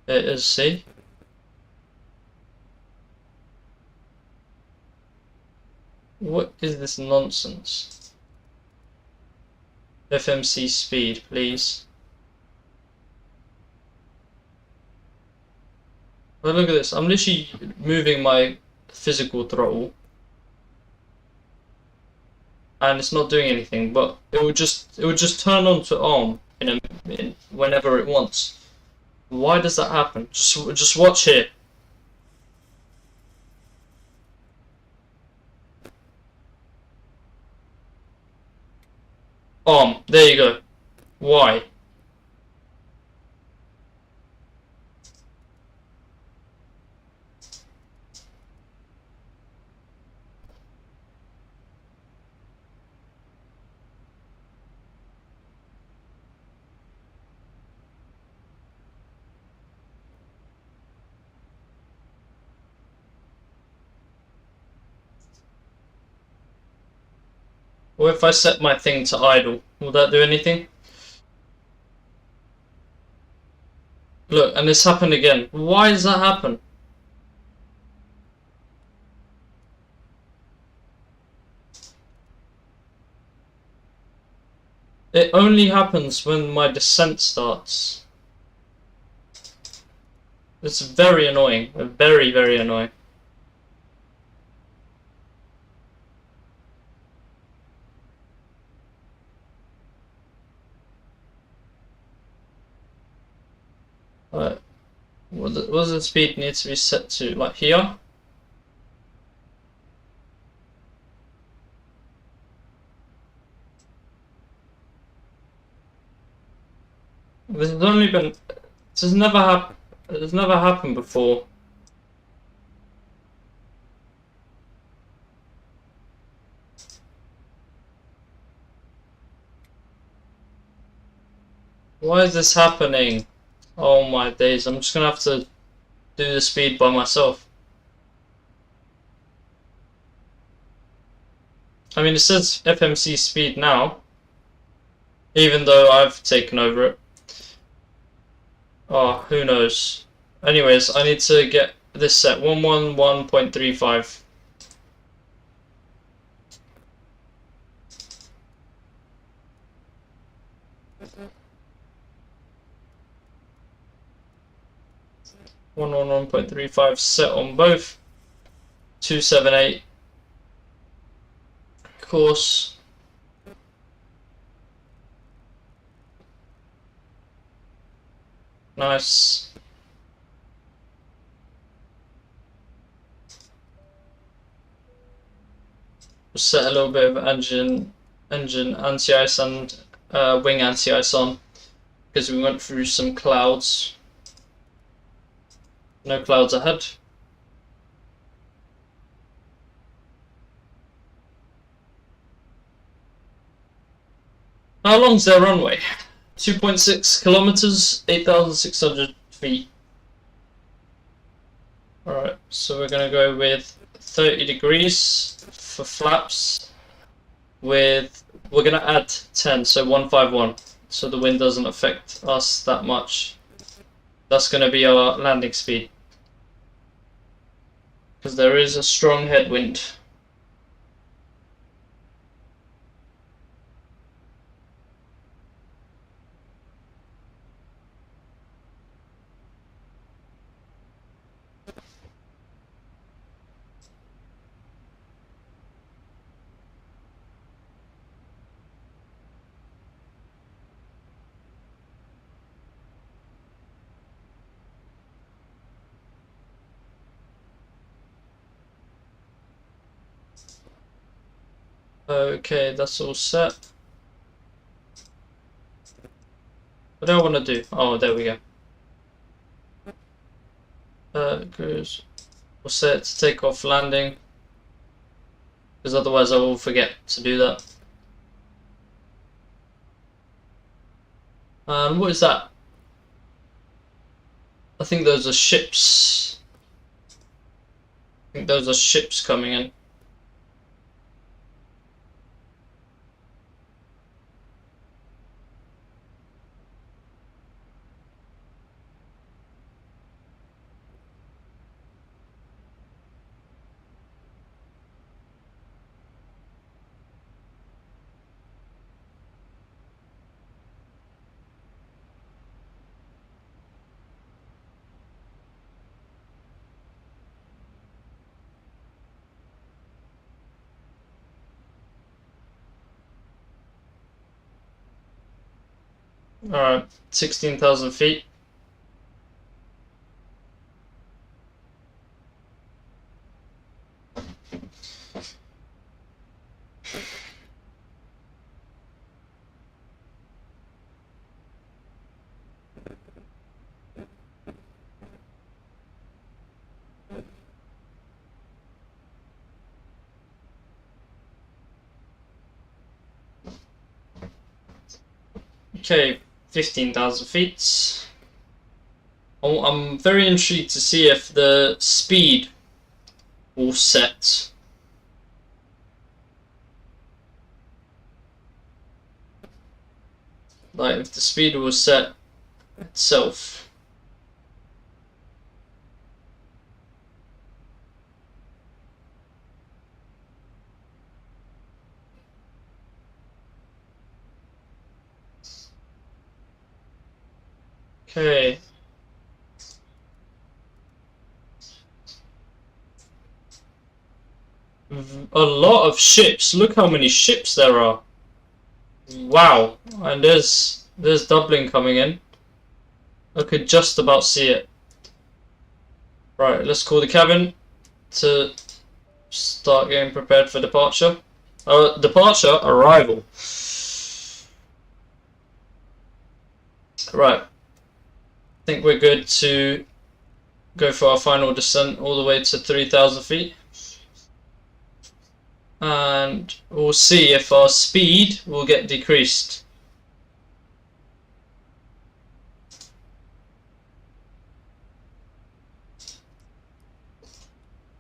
It is, see? What is this nonsense? FMC speed, please. Well, look at this. I'm literally moving my physical throttle, and it's not doing anything. But it would just turn on to arm whenever it wants. Why does that happen? Just watch here. Arm. There you go. Why? Or if I set my thing to idle, will that do anything? Look, and this happened again. Why does that happen? It only happens when my descent starts. It's very annoying. Very, very annoying. What does the speed need to be set to? Like here? This has only been. This has never happened. It's never happened before. Why is this happening? Oh my days, I'm just gonna have to do the speed by myself. I mean, it says FMC speed now, even though I've taken over it. Oh, who knows. Anyways, I need to get this set 111.35. One 111.35 set on both. 278. Course. Nice. We'll set a little bit of engine anti-ice and wing anti-ice on, because we went through some clouds. No clouds ahead. How long's their runway? 2.6 kilometers, 8,600 feet. Alright, so we're gonna go with 30 degrees for flaps. We're gonna add 10, so 151, so the wind doesn't affect us that much. That's gonna be our landing speed, because there is a strong headwind. Okay, that's all set. What do I want to do? Oh, there we go. Cruise. We'll set it to take off landing, because otherwise I will forget to do that. And what is that? I think those are ships. I think those are ships coming in. Alright, 16,000 feet. Okay, 15,000 feet. I'm very intrigued to see if the speed will set. Like, if the speed will set itself. Okay. A lot of ships. Look how many ships there are. Wow. And there's Dublin coming in. I could just about see it. Right, let's call the cabin to start getting prepared for departure. Departure, arrival. Right. I think we're good to go for our final descent all the way to 3,000 feet. And we'll see if our speed will get decreased.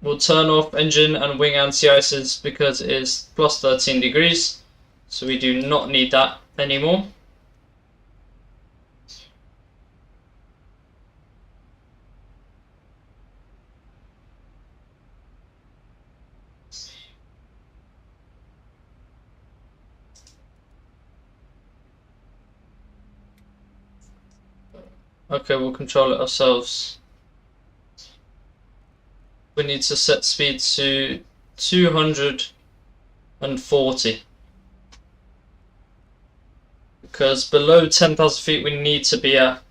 We'll turn off engine and wing anti-ices because it is plus 13 degrees, so we do not need that anymore. Okay, we'll control it ourselves. We need to set speed to 240. Because below 10,000 feet we need to be at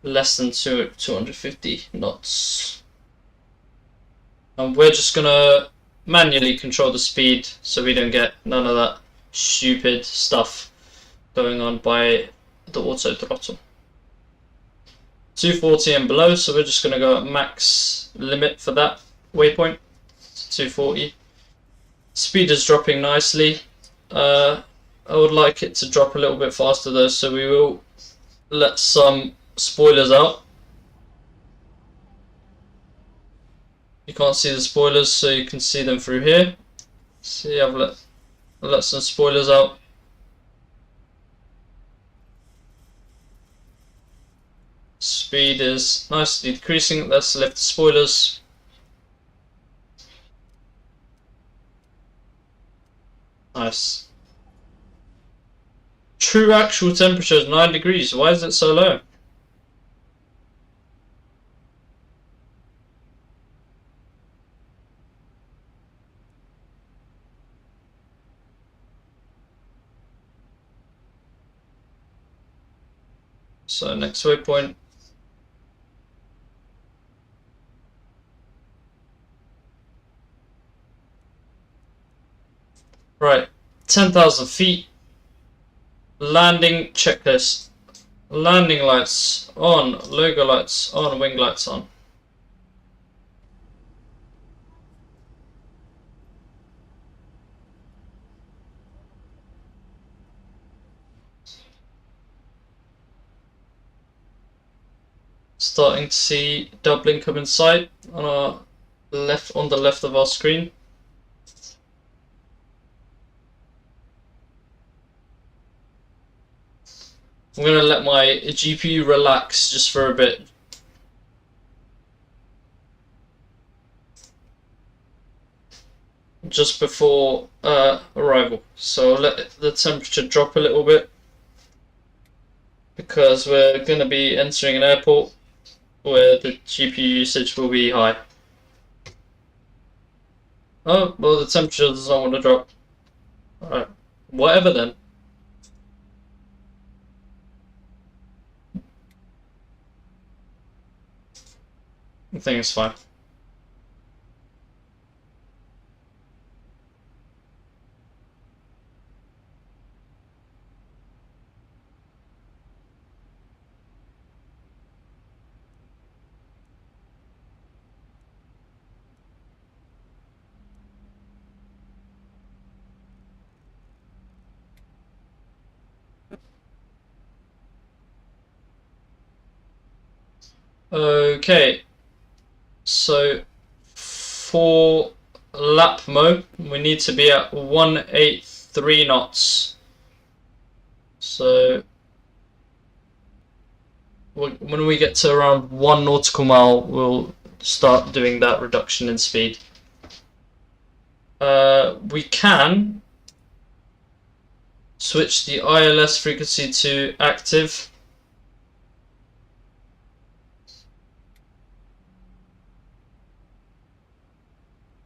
less than 250 knots. And we're just gonna manually control the speed so we don't get none of that stupid stuff going on by the auto throttle. 240 and below, so we're just gonna go at max limit for that waypoint, 240. Speed is dropping nicely. I would like it to drop a little bit faster though, so we will let some spoilers out. You can't see the spoilers, so you can see them through here. See, I've let some spoilers out. Speed is nicely decreasing. Let's lift the spoilers. Nice. True actual temperature is 9 degrees. Why is it so low? So next waypoint. Right, 10,000 feet. Landing checklist. Landing lights on, logo lights on, wing lights on. Starting to see Dublin come in sight on our left, on the left of our screen. I'm gonna let my GPU relax just for a bit. Just before arrival, so I'll let the temperature drop a little bit because we're gonna be entering an airport where the GPU usage will be high. Oh, well, the temperature doesn't want to drop. Alright, whatever then. I think it's fine. Okay, so for lap mode, we need to be at 183 knots. So when we get to around 1 nautical mile, we'll start doing that reduction in speed. We can switch the ILS frequency to active.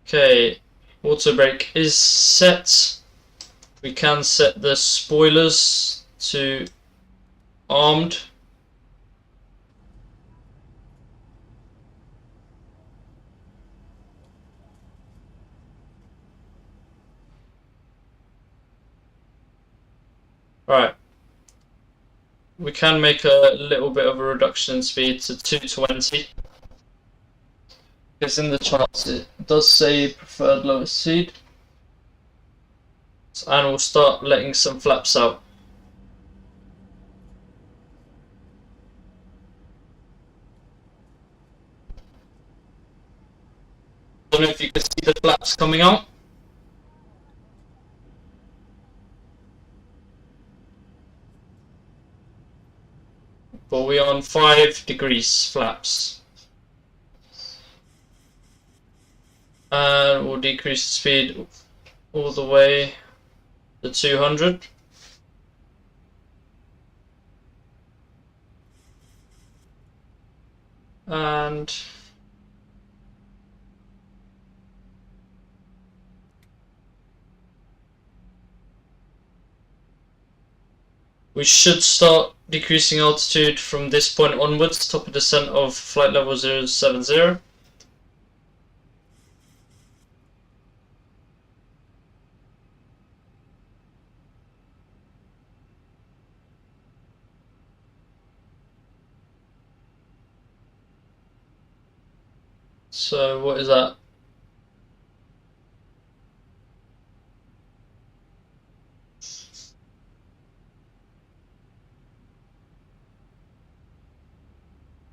Okay, auto brake is set. We can set the spoilers to armed. Right. We can make a little bit of a reduction in speed to 220. Because in the charts it does say preferred lowest speed. And we'll start letting some flaps out. I don't know if you can see the flaps coming out. But we're on 5 degrees flaps. And we'll decrease the speed all the way to 200. And we should start decreasing altitude from this point onwards, top of descent of flight level 070. So what is that?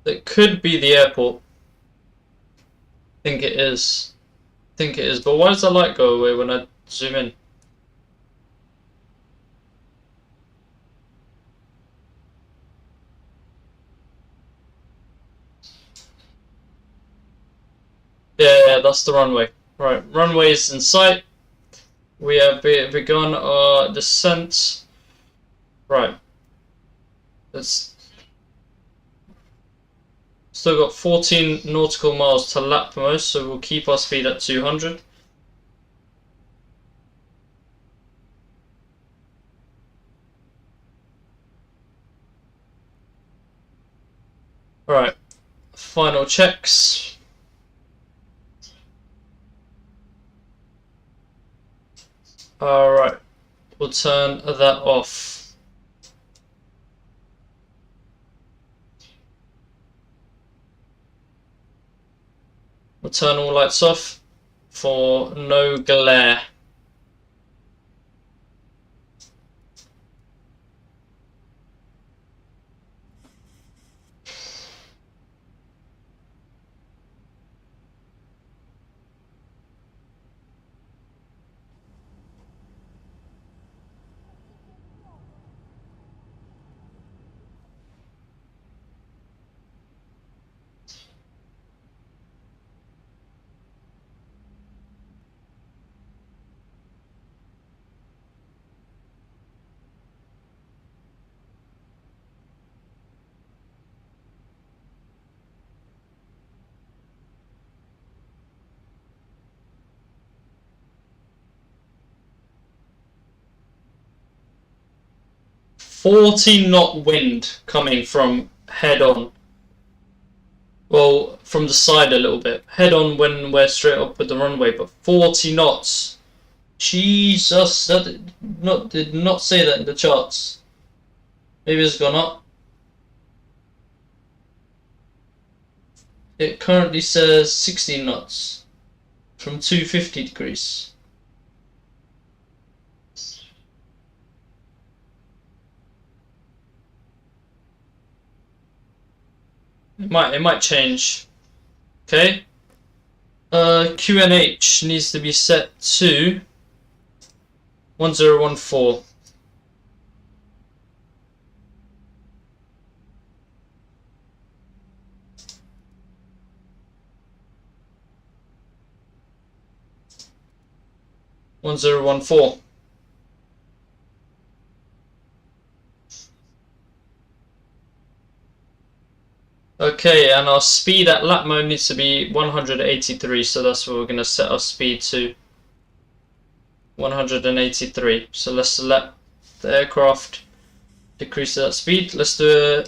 It could be the airport. I think it is. I think it is. But why does the light go away when I zoom in? Yeah, that's the runway. Right, runway is in sight. We have begun our descent. Right. It's still got 14 nautical miles to lap most, so we'll keep our speed at 200. Right, final checks. Alright, we'll turn that off. We'll turn all lights off for no glare. .40 knot wind coming from head on. Well, from the side a little bit. Head on when we're straight up with the runway, but 40 knots. Jesus, that did not say that in the charts. Maybe it's gone up. It currently says 16 knots from 250 degrees. It might change. Okay. QNH needs to be set to 1014. Okay, and our speed at lap mode needs to be 183, so that's what we're going to set our speed to. 183. So let's let the aircraft decrease that speed. Let's do a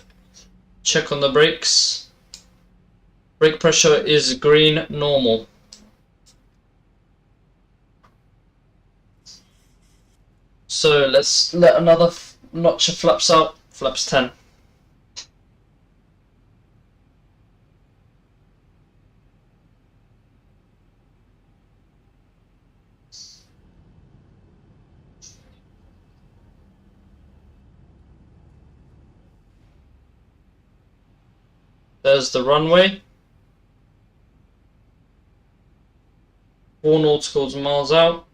check on the brakes. Brake pressure is green, normal. So let's let another notch of flaps out. Flaps 10. There's the runway. 4 nautical miles out.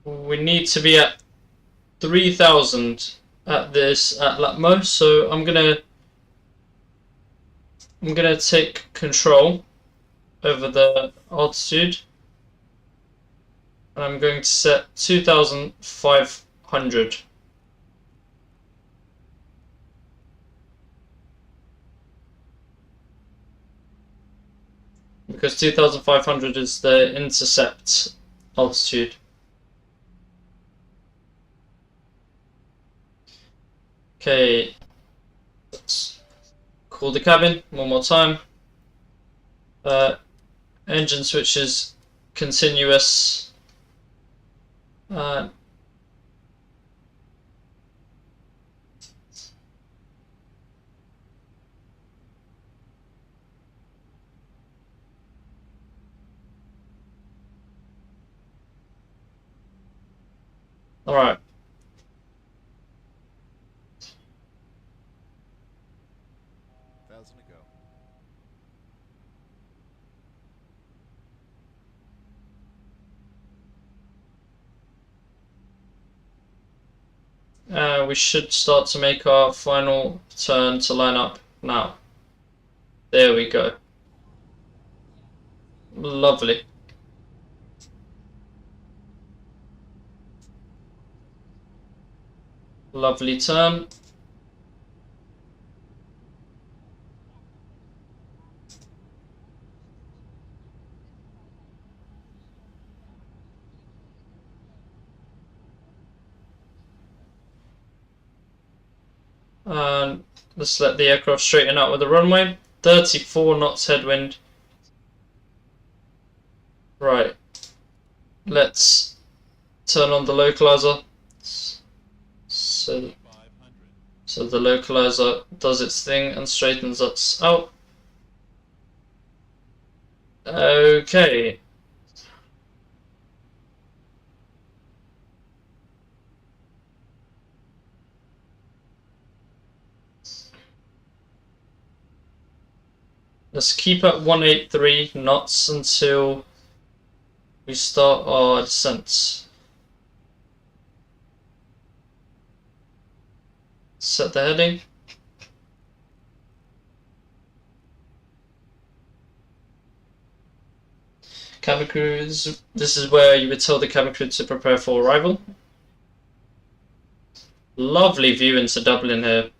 We need to be at 3,000 at lap mode, so I'm gonna take control over the altitude. I'm going to set 2,500. because 2,500 is the intercept altitude. Okay, let's cool the cabin one more time. Engine switches continuous. Alright. Thousand to go. We should start to make our final turn to line up now. There we go. Lovely. Lovely turn. And let's let the aircraft straighten out with the runway. 34 knots headwind. Right. Let's turn on the localizer. So the localizer does its thing and straightens us out. Okay. Let's keep at 183 knots until we start our descent. Set the heading. Cabin crews, this is where you would tell the cabin crew to prepare for arrival. Lovely view into Dublin here.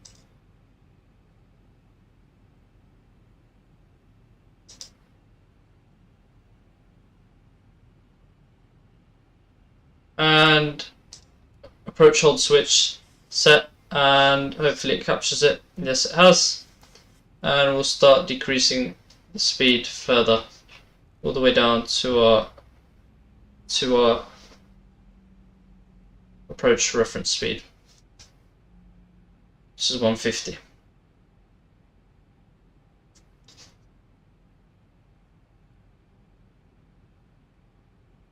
And approach hold switch set, and hopefully it captures it. Yes, it has. And we'll start decreasing the speed further, all the way down to our approach reference speed, which is 150.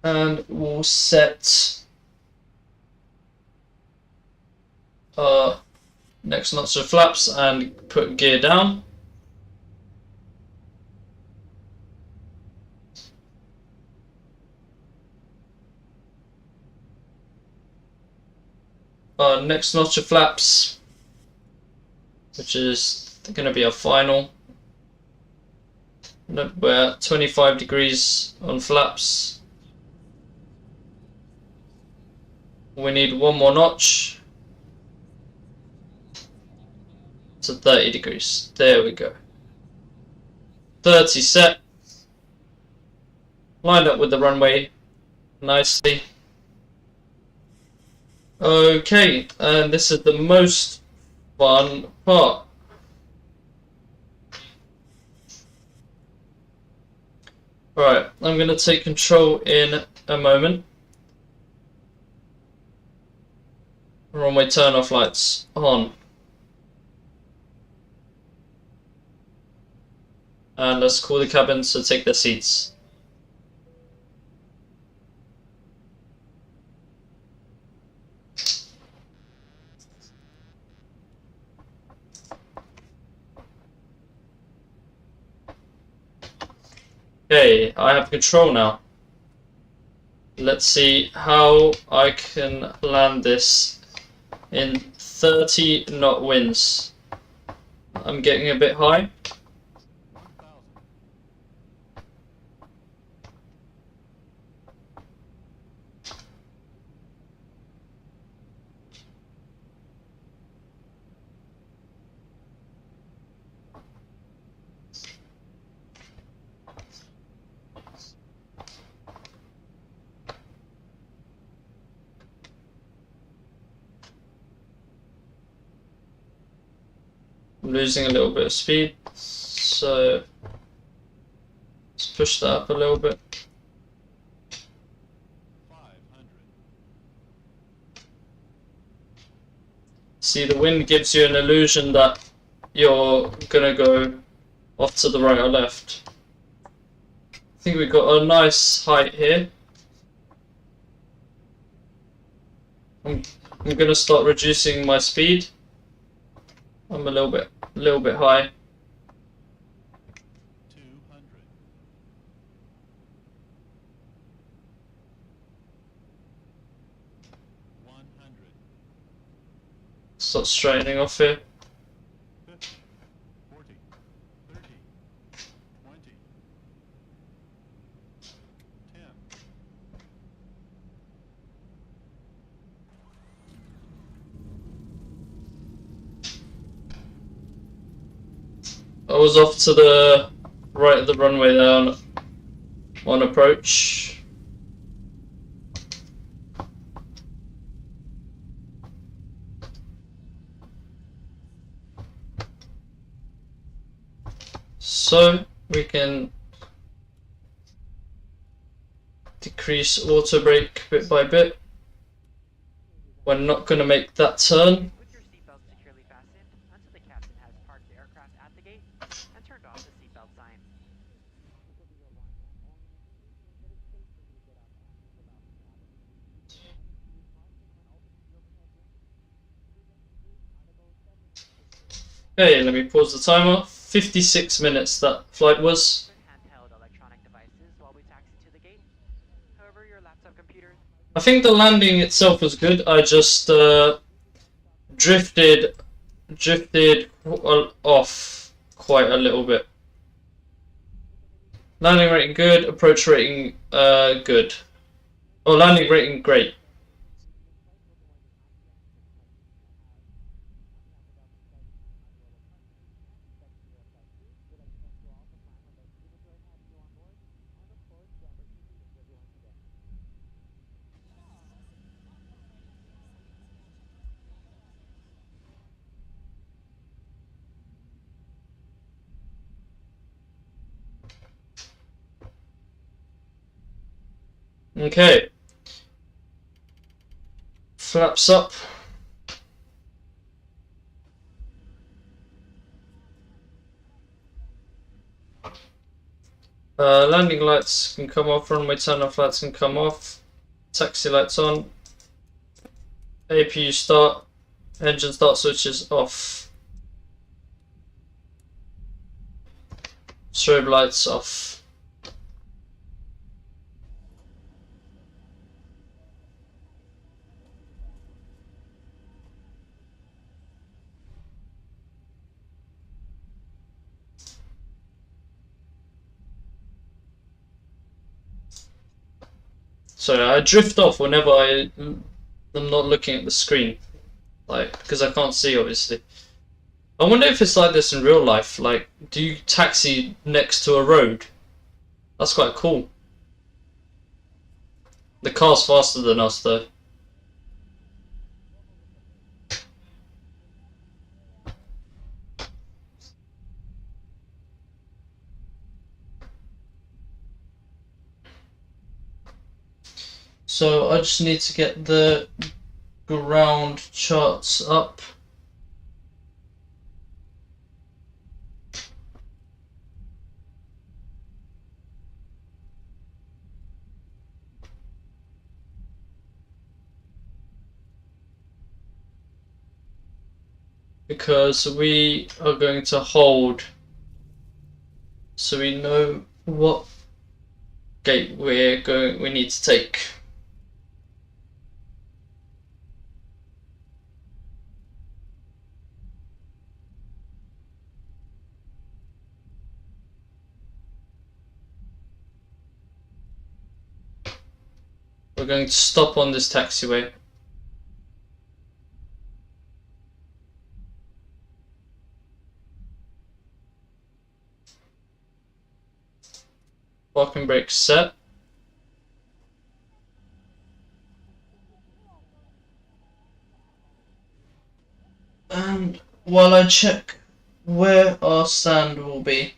And we'll set our next notch of flaps and put gear down. Our next notch of flaps, which is going to be our final. We're 25 degrees on flaps. We need one more notch to 30 degrees. There we go. 30 set. Lined up with the runway nicely. Okay, and this is the most fun part. Alright, I'm going to take control in a moment. Runway turn off lights on. And let's call the cabin to take their seats. Okay, I have control now. Let's see how I can land this in 30 knot winds. I'm getting a bit high. 1,000. I'm losing a little bit of speed, so let's push that up a little bit. 500. See, the wind gives you an illusion that you're gonna go off to the right or left. I think we've got a nice height here. I'm gonna start reducing my speed. I'm a little bit high. 200. Start straightening off here. 50, 40, 30, 20, 10. I was off to the right of the runway there on approach. So we can decrease auto brake bit by bit. We're not going to make that turn. With your seatbelt securely fastened until the captain has parked the aircraft at the gate and turned off the seatbelt sign. Okay, let me pause the timer. 56 minutes that flight was. Handheld electronic devices while we taxi to the gate. However, your laptop computer. I think the landing itself was good. I just drifted off quite a little bit. Landing rating good, approach rating good. Oh, landing rating great. Okay. Flaps up. Landing lights can come off, runway turn-off lights can come off, taxi lights on, APU start, engine start switches off, strobe lights off. So I drift off whenever I'm not looking at the screen, like, because I can't see, obviously. I wonder if it's like this in real life. Like, do you taxi next to a road? That's quite cool. The car's faster than us, though. So I just need to get the ground charts up. Because we are going to hold, so we know what gate we need to take. We're going to stop on this taxiway. Parking brake set. And while I check where our stand will be.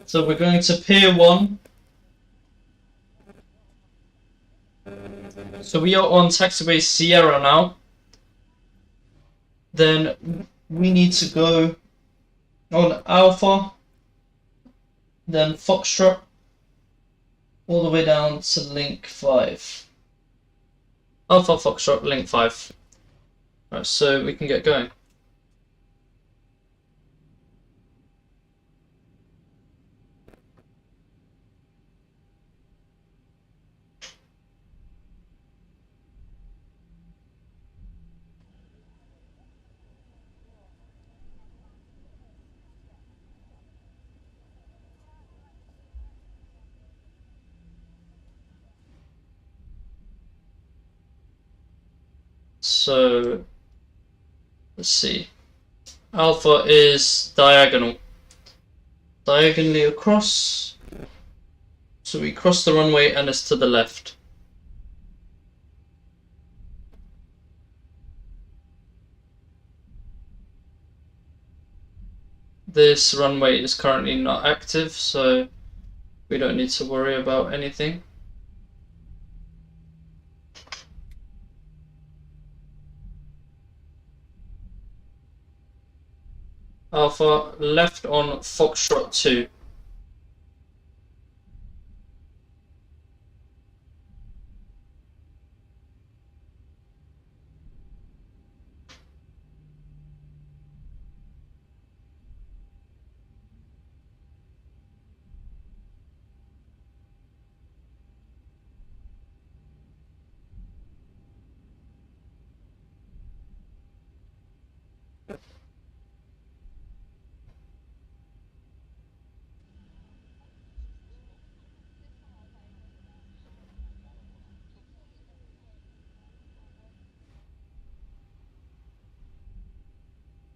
So we're going to Pier 1. So we are on taxiway Sierra now. Then we need to go on Alpha, then Foxtrot, all the way down to link 5. Alpha, Foxtrot, link 5. Right, so we can get going. So let's see. Alpha is diagonally across. So we cross the runway and it's to the left. This runway is currently not active, so we don't need to worry about anything. Alpha, left on Foxtrot 2.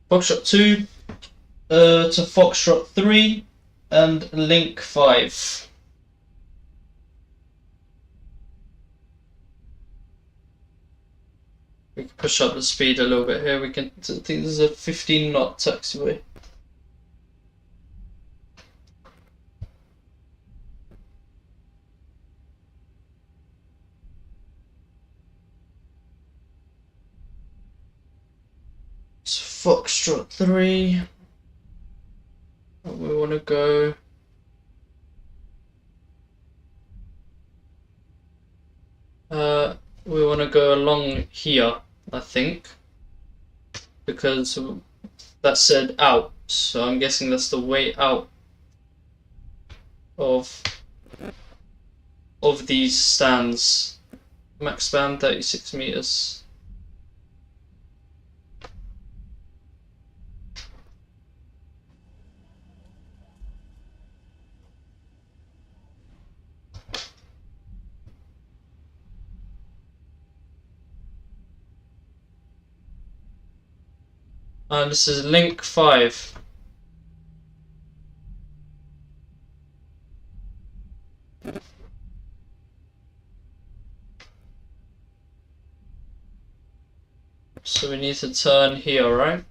Foxtrot 2 to Foxtrot 3 and link 5. We can push up the speed a little bit here. We can. I think this is a 15 knot taxiway. Foxtrot 3. We want to go. We want to go along here, I think, because that said out. So I'm guessing that's the way out of these stands. Max span 36 meters. And this is link 5. So we need to turn here, right?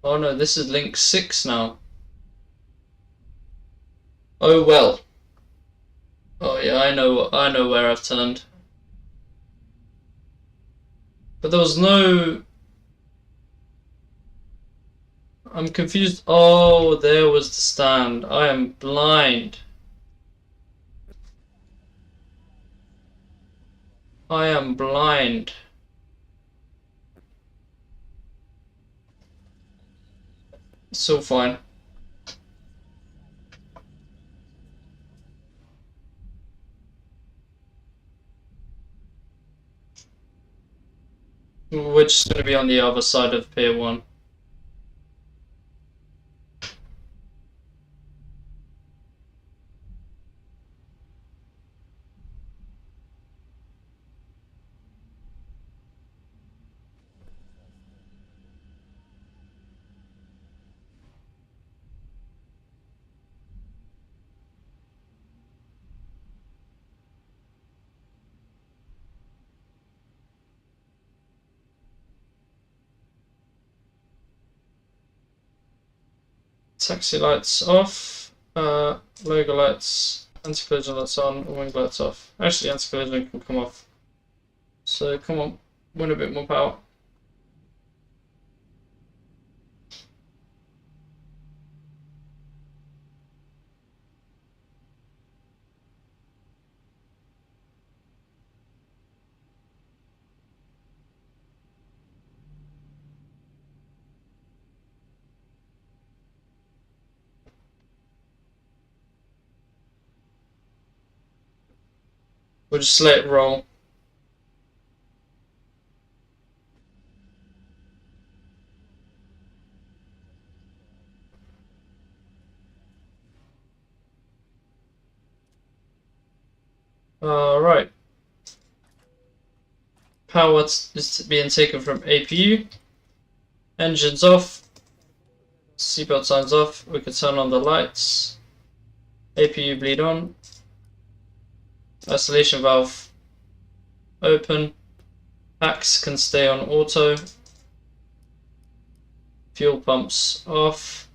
Oh no, this is link 6 now. Oh well. Oh yeah, I know where I've turned. But there was no... I'm confused. Oh, there was the stand. I am blind. I am blind. It's all fine. We're just going to be on the other side of Pier 1. Taxi lights off. Logo lights, anti-collision lights on, wing lights off. Actually, anti-collision can come off. So come on, win a bit more power. We'll just let it roll. Right. Power is being taken from APU. Engines off. Seatbelt signs off. We can turn on the lights. APU bleed on. Isolation valve open. Packs can stay on auto. Fuel pumps off.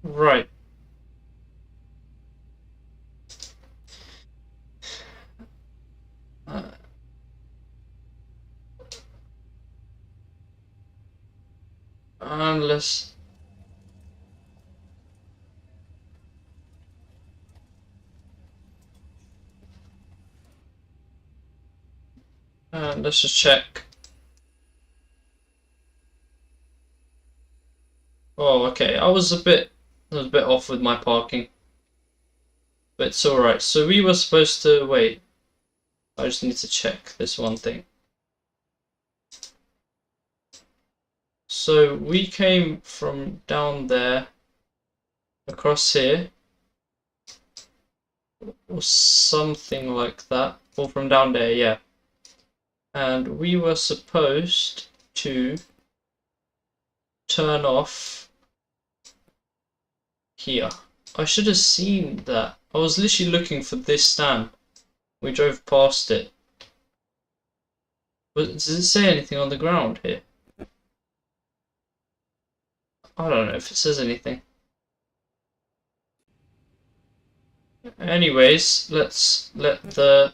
Right. And let's just check. Oh, okay. I was a bit off with my parking, but it's all right. So we were supposed to wait. I just need to check this one thing. So we came from down there across here, or something like that, or from down there, yeah. And we were supposed to turn off here. I should have seen that. I was literally looking for this stand. We drove past it. But does it say anything on the ground here? I don't know if it says anything. Anyways, let's let the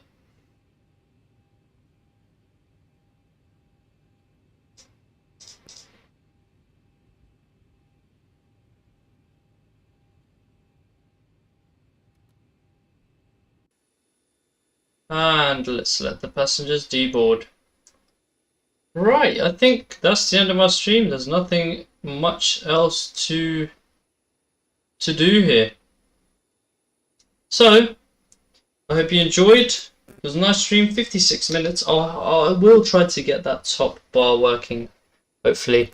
passengers deboard. Right, I think that's the end of my stream. There's nothing much else to do here. So, I hope you enjoyed. It was a nice stream, 56 minutes. I will try to get that top bar working, hopefully.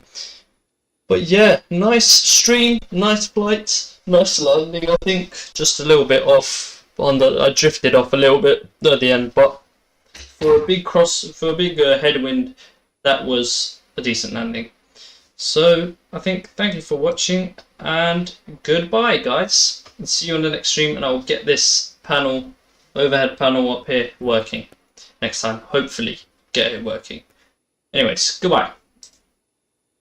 But yeah, nice stream, nice flight, nice landing, I think. Just a little bit off I drifted off a little bit at the end, but for a big headwind, that was a decent landing. So I think thank you for watching and goodbye, guys. And see you on the next stream, and I'll get this overhead panel up here working next time. Hopefully get it working. Anyways, goodbye.